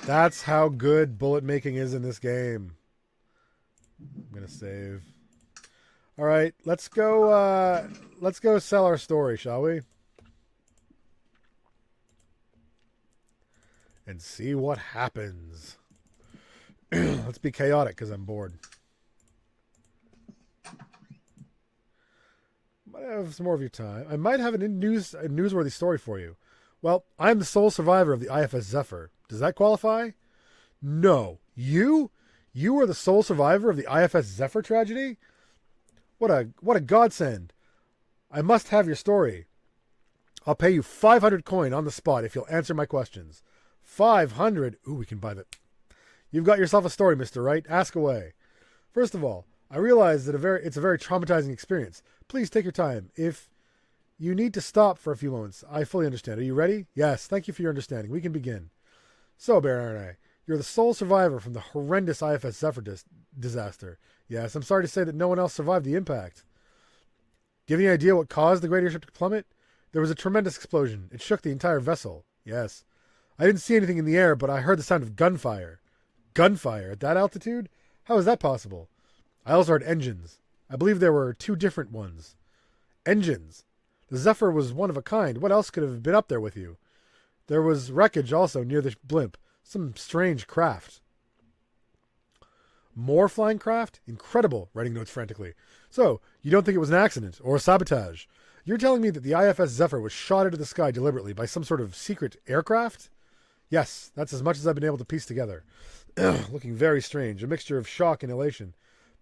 That's how good bullet making is in this game. I'm going to save. All right, let's go sell our story, shall we? And see what happens. Let's be chaotic because I'm bored. Might have some more of your time. I might have a newsworthy story for you. Well, I'm the sole survivor of the IFS Zephyr. Does that qualify? No. You? You are the sole survivor of the IFS Zephyr tragedy? What a godsend. I must have your story. I'll pay you 500 coin on the spot if you'll answer my questions. 500? Ooh, we can buy that. You've got yourself a story, Mr. Wright. Ask away. First of all, I realize that it's a very traumatizing experience. Please take your time. If you need to stop for a few moments, I fully understand. Are you ready? Yes, thank you for your understanding. We can begin. So, Baron, you're the sole survivor from the horrendous IFS Zephyr disaster. Yes, I'm sorry to say that no one else survived the impact. Do you have any idea what caused the great airship to plummet? There was a tremendous explosion. It shook the entire vessel. Yes. I didn't see anything in the air, but I heard the sound of gunfire. Gunfire? At that altitude? How is that possible? I also heard engines. I believe there were 2 different ones. Engines? The Zephyr was one of a kind. What else could have been up there with you? There was wreckage also near the blimp. Some strange craft. More flying craft? Incredible, writing notes frantically. So, you don't think it was an accident or a sabotage? You're telling me that the IFS Zephyr was shot into the sky deliberately by some sort of secret aircraft? Yes, that's as much as I've been able to piece together. Looking very strange, a mixture of shock and elation.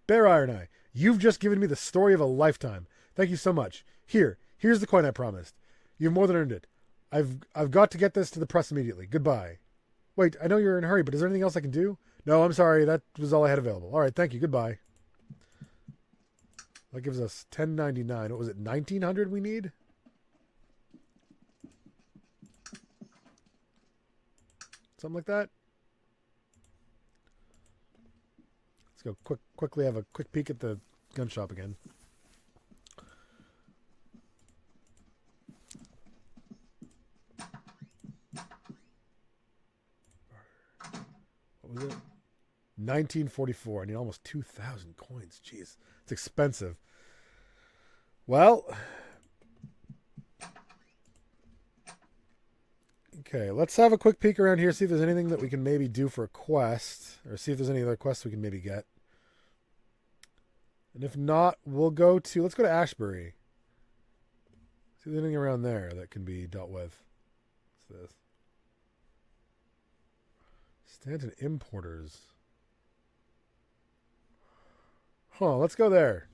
Bear Iron Eye, you've just given me the story of a lifetime. Thank you so much. Here's the coin I promised. You've more than earned it. I've got to get this to the press immediately. Goodbye. Wait, I know you're in a hurry, but is there anything else I can do? No, I'm sorry. That was all I had available. All right, thank you. Goodbye. That gives us 1099. What was it? 1900 we need? Something like that. Let's go quickly have a quick peek at the gun shop again. What was it? 1944. I need almost 2,000 coins. Jeez. It's expensive. Well. Okay, let's have a quick peek around here, see if there's anything that we can maybe do for a quest, or see if there's any other quests we can maybe get. And if not, let's go to Ashbury. See if there's anything around there that can be dealt with. What's this? Stanton Importers. Huh, let's go there.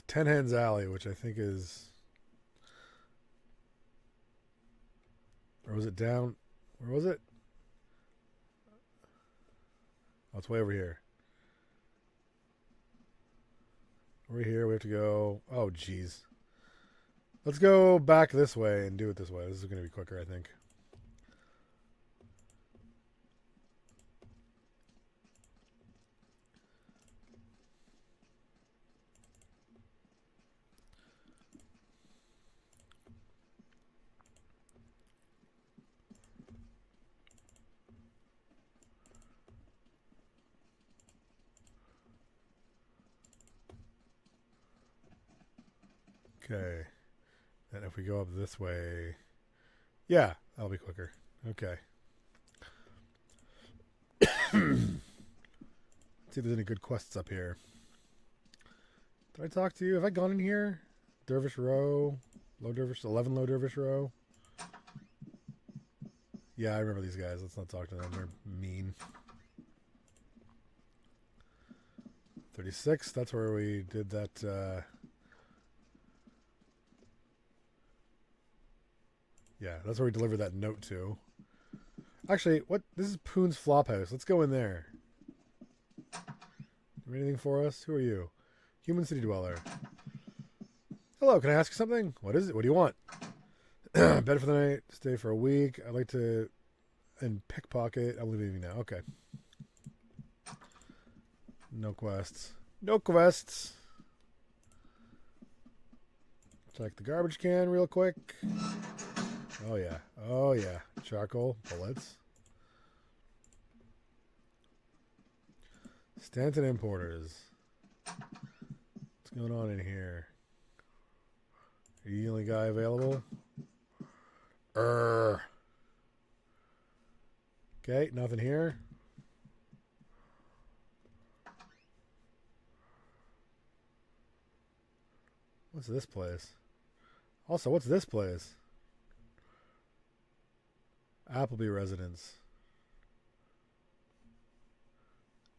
Ten Hands Alley, which I think is... Or was it down? Where was it? Oh, it's way over here. Over here, we have to go... Oh, jeez. Let's go back this way and do it this way. This is going to be quicker, I think. Okay. And if we go up this way... Yeah, that'll be quicker. Okay. See if there's any good quests up here. Did I talk to you? Have I gone in here? Dervish Row? Low Dervish... 11 Low Dervish Row? Yeah, I remember these guys. Let's not talk to them. They're mean. 36, that's where we did that... Yeah, that's where we delivered that note to. Actually, what? This is Poon's Flophouse. Let's go in there. Do anything for us? Who are you? Human City Dweller. Hello, can I ask you something? What is it? What do you want? Bed for the night. Stay for a week. I'd like to... And pickpocket. I'm leaving now. Okay. No quests. No quests. Check the garbage can real quick. Oh, yeah. Oh, yeah. Charcoal. Bullets. Stanton Importers. What's going on in here? Are you the only guy available? Okay, nothing here. What's this place? Also, what's this place? Appleby Residence.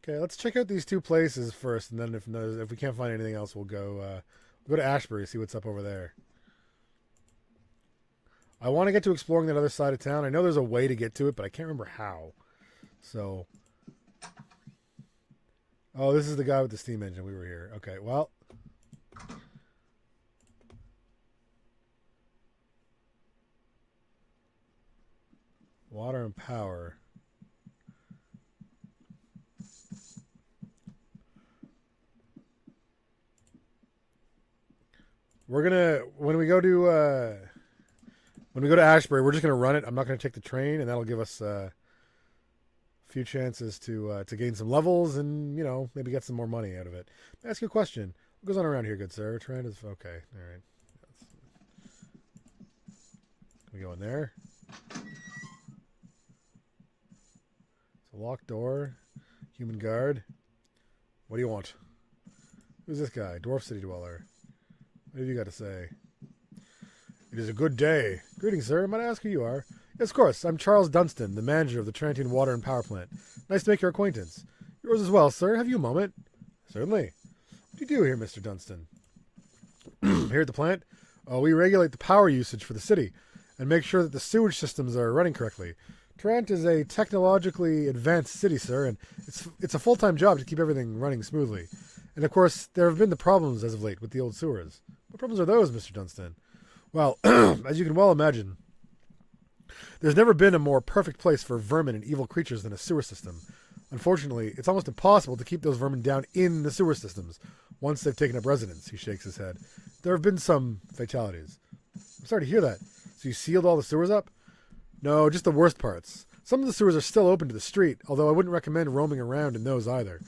Okay, let's check out these two places first, and then if we can't find anything else, we'll go to Ashbury, see what's up over there. I want to get to exploring that other side of town. I know there's a way to get to it, but I can't remember how. So, oh, this is the guy with the steam engine. We were here. Okay, well. Water and power. We're gonna when we go to Ashbury, we're just gonna run it. I'm not gonna take the train, and that'll give us a few chances to gain some levels and maybe get some more money out of it. Let me ask you a question. What goes on around here, good sir? Trend is okay. All right. Can we go in there? It's a locked door. Human guard. What do you want? Who's this guy? Dwarf City Dweller. What have you got to say? It is a good day. Greetings, sir. Might I ask who you are? Yes, of course. I'm Charles Dunstan, the manager of the Trantian Water and Power Plant. Nice to make your acquaintance. Yours as well, sir. Have you a moment? Certainly. What do you do here, Mr. Dunstan? Here at the plant, we regulate the power usage for the city and make sure that the sewage systems are running correctly. Trent is a technologically advanced city, sir, and it's a full-time job to keep everything running smoothly. And, of course, there have been the problems as of late with the old sewers. What problems are those, Mr. Dunstan? Well, as you can well imagine, there's never been a more perfect place for vermin and evil creatures than a sewer system. Unfortunately, it's almost impossible to keep those vermin down in the sewer systems once they've taken up residence. He shakes his head. There have been some fatalities. I'm sorry to hear that. So you sealed all the sewers up? No, just the worst parts. Some of the sewers are still open to the street, although I wouldn't recommend roaming around in those either.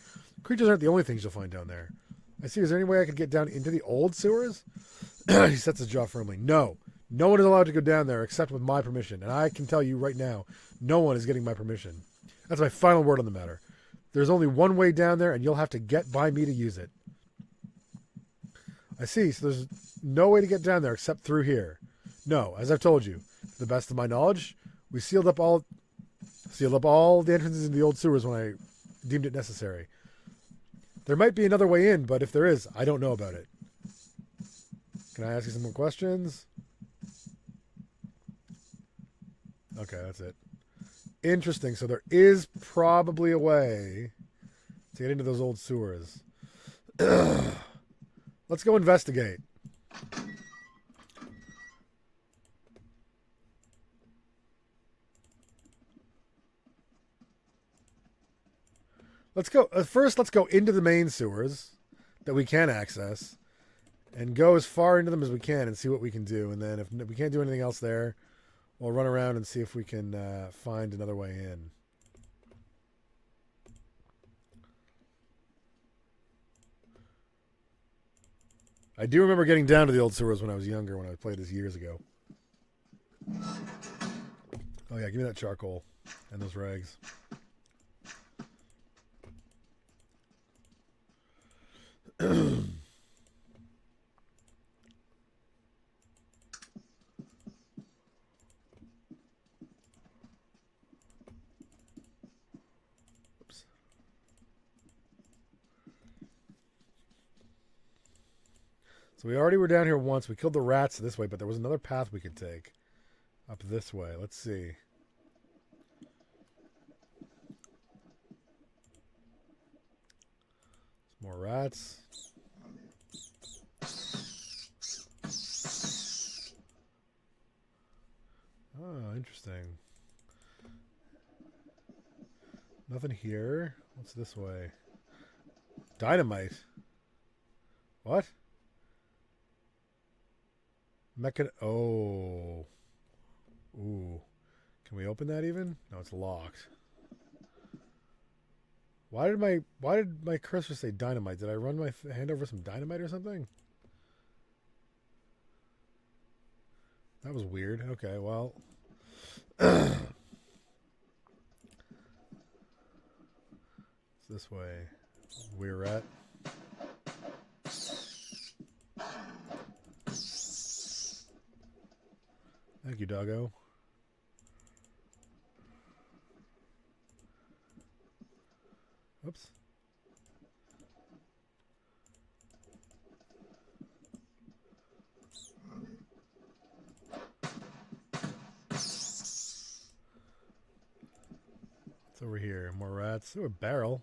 Creatures aren't the only things you'll find down there. I see. Is there any way I could get down into the old sewers? He sets his jaw firmly. No. No one is allowed to go down there except with my permission. And I can tell you right now, no one is getting my permission. That's my final word on the matter. There's only one way down there, and you'll have to get by me to use it. I see. So there's no way to get down there except through here. No, as I've told you, to the best of my knowledge, we sealed up all the entrances in the old sewers when I deemed it necessary. There might be another way in, but if there is, I don't know about it. Can I ask you some more questions? Okay, that's it. Interesting. So there is probably a way to get into those old sewers. Let's go investigate. Let's go. First, let's go into the main sewers that we can access and go as far into them as we can and see what we can do. And then if we can't do anything else there, we'll run around and see if we can find another way in. I do remember getting down to the old sewers when I was younger, when I played this years ago. Oh yeah, give me that charcoal and those rags. Oops. So we already were down here once. We killed the rats this way, but there was another path we could take up this way. Let's see. Some more rats. Oh, interesting. Nothing here. What's this way? Dynamite. What? Oh. Ooh. Can we open that even? No, it's locked. Why did my cursor say dynamite? Did I run my hand over some dynamite or something? That was weird. Okay, well. It's this way. We're at. Thank you, doggo. Oops. What's over here? More rats. Oh, a barrel.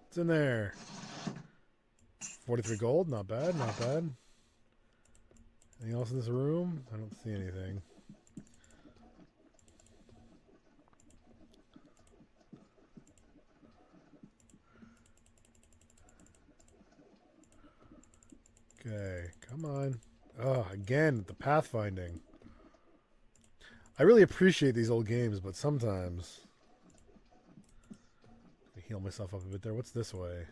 What's in there? 43 gold. Not bad, not bad. Anything else in this room? I don't see anything. Okay, come on. Oh, again, the pathfinding. I really appreciate these old games, but sometimes... Let me heal myself up a bit there. What's this way?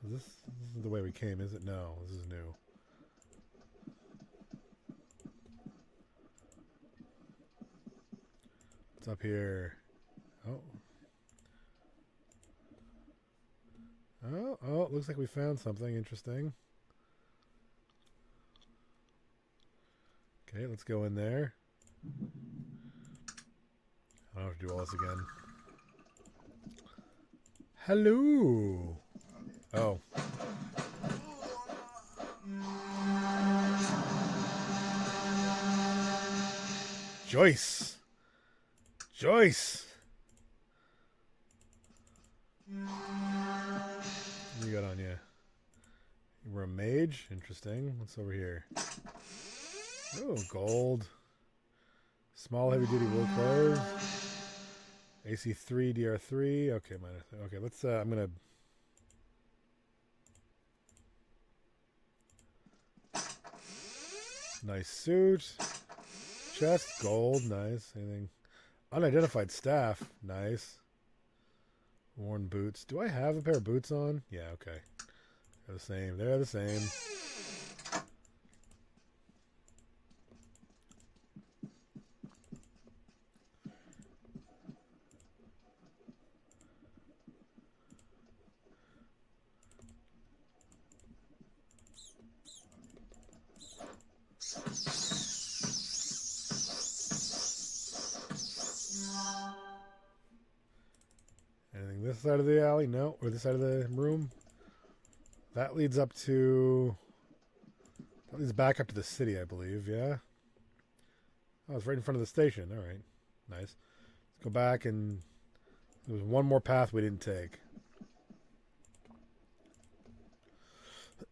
This isn't the way we came, is it? No, this is new. What's up here? looks like we found something interesting. Okay, let's go in there. I don't have to do all this again. Hello. Oh. Joyce. Joyce. What you got on you? You were a mage? Interesting. What's over here? Oh, gold. Small heavy duty wool clothes. AC 3, DR 3. Okay, minus. Okay, let's I'm gonna nice suit. Chest, gold, nice. Anything? Unidentified staff, nice. Worn boots. Do I have a pair of boots on? Yeah, okay. They're the same. They're the same. Anything this side of the alley? No. Or this side of the room? That leads up to... That leads back up to the city, I believe, yeah? Oh, it's right in front of the station. All right. Nice. Let's go back and... There was one more path we didn't take.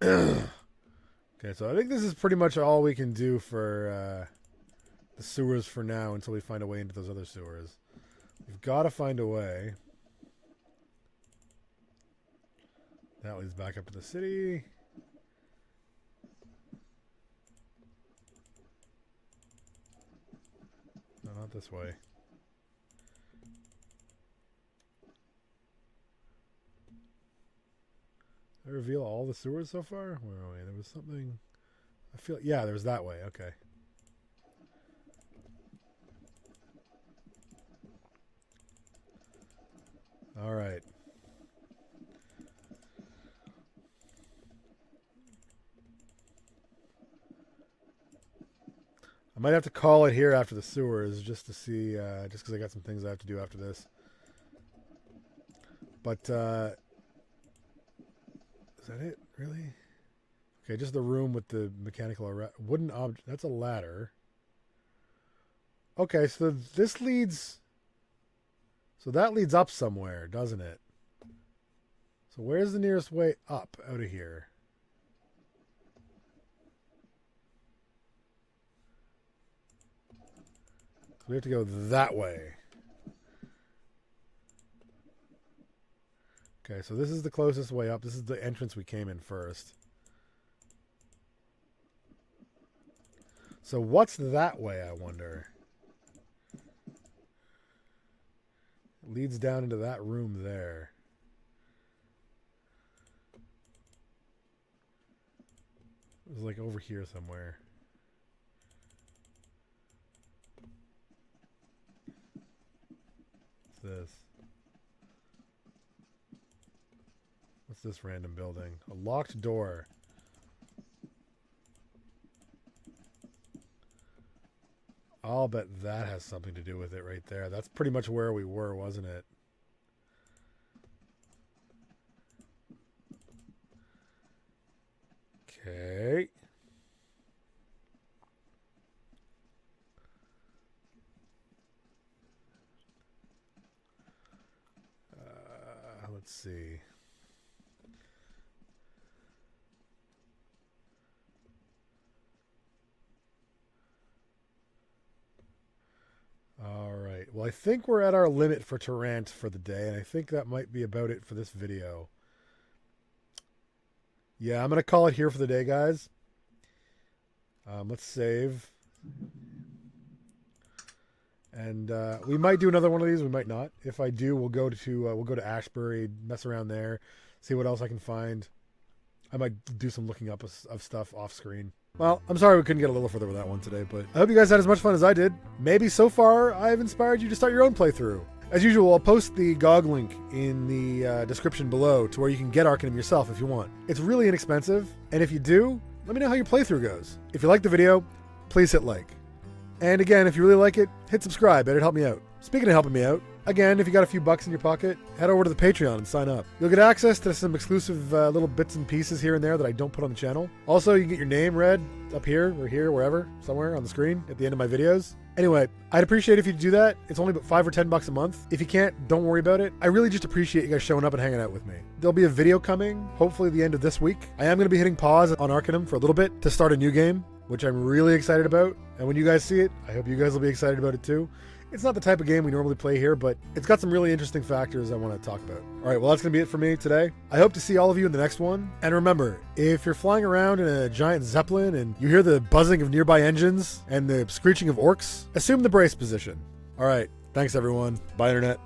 Okay, so I think this is pretty much all we can do for the sewers for now until we find a way into those other sewers. We've got to find a way. That leads back up to the city. No, not this way. Did I reveal all the sewers so far? Where are we? There was something... I feel... Yeah, there was that way. Okay. All right. I might have to call it here after the sewers just to see, just because I got some things I have to do after this. But, is that it? Really? Okay, just the room with the mechanical wooden object. That's a ladder. Okay, so this leads... So that leads up somewhere, doesn't it? So where's the nearest way up out of here? We have to go that way. Okay, so this is the closest way up. This is the entrance we came in first. So what's that way, I wonder? It leads down into that room there. It was like over here somewhere. This? What's this random building? A locked door. I'll bet that has something to do with it right there. That's pretty much where we were, wasn't it? Okay. Let's see. All right. Well, I think we're at our limit for Tarrant for the day, and I think that might be about it for this video. Yeah, I'm going to call it here for the day, guys. Let's save. And we might do another one of these. We might not. If I do, we'll go to Ashbury, mess around there, see what else I can find. I might do some looking up of stuff off screen. Well, I'm sorry we couldn't get a little further with that one today, but I hope you guys had as much fun as I did. Maybe so far I've inspired you to start your own playthrough. As usual, I'll post the GOG link in the description below to where you can get Arcanum yourself if you want. It's really inexpensive, and if you do, let me know how your playthrough goes. If you like the video, please hit like. And again, if you really like it, hit subscribe. It'd help me out. Speaking of helping me out, again, if you got a few bucks in your pocket, head over to the Patreon and sign up. You'll get access to some exclusive little bits and pieces here and there that I don't put on the channel. Also, you can get your name read up here or here, wherever, somewhere on the screen at the end of my videos. Anyway, I'd appreciate if you do that. It's only about $5 or $10 a month. If you can't, don't worry about it. I really just appreciate you guys showing up and hanging out with me. There'll be a video coming, hopefully the end of this week. I am going to be hitting pause on Arcanum for a little bit to start a new game, which I'm really excited about. And when you guys see it, I hope you guys will be excited about it too. It's not the type of game we normally play here, but it's got some really interesting factors I want to talk about. All right, well, that's going to be it for me today. I hope to see all of you in the next one. And remember, if you're flying around in a giant Zeppelin and you hear the buzzing of nearby engines and the screeching of orcs, assume the brace position. All right, thanks everyone. Bye, Internet.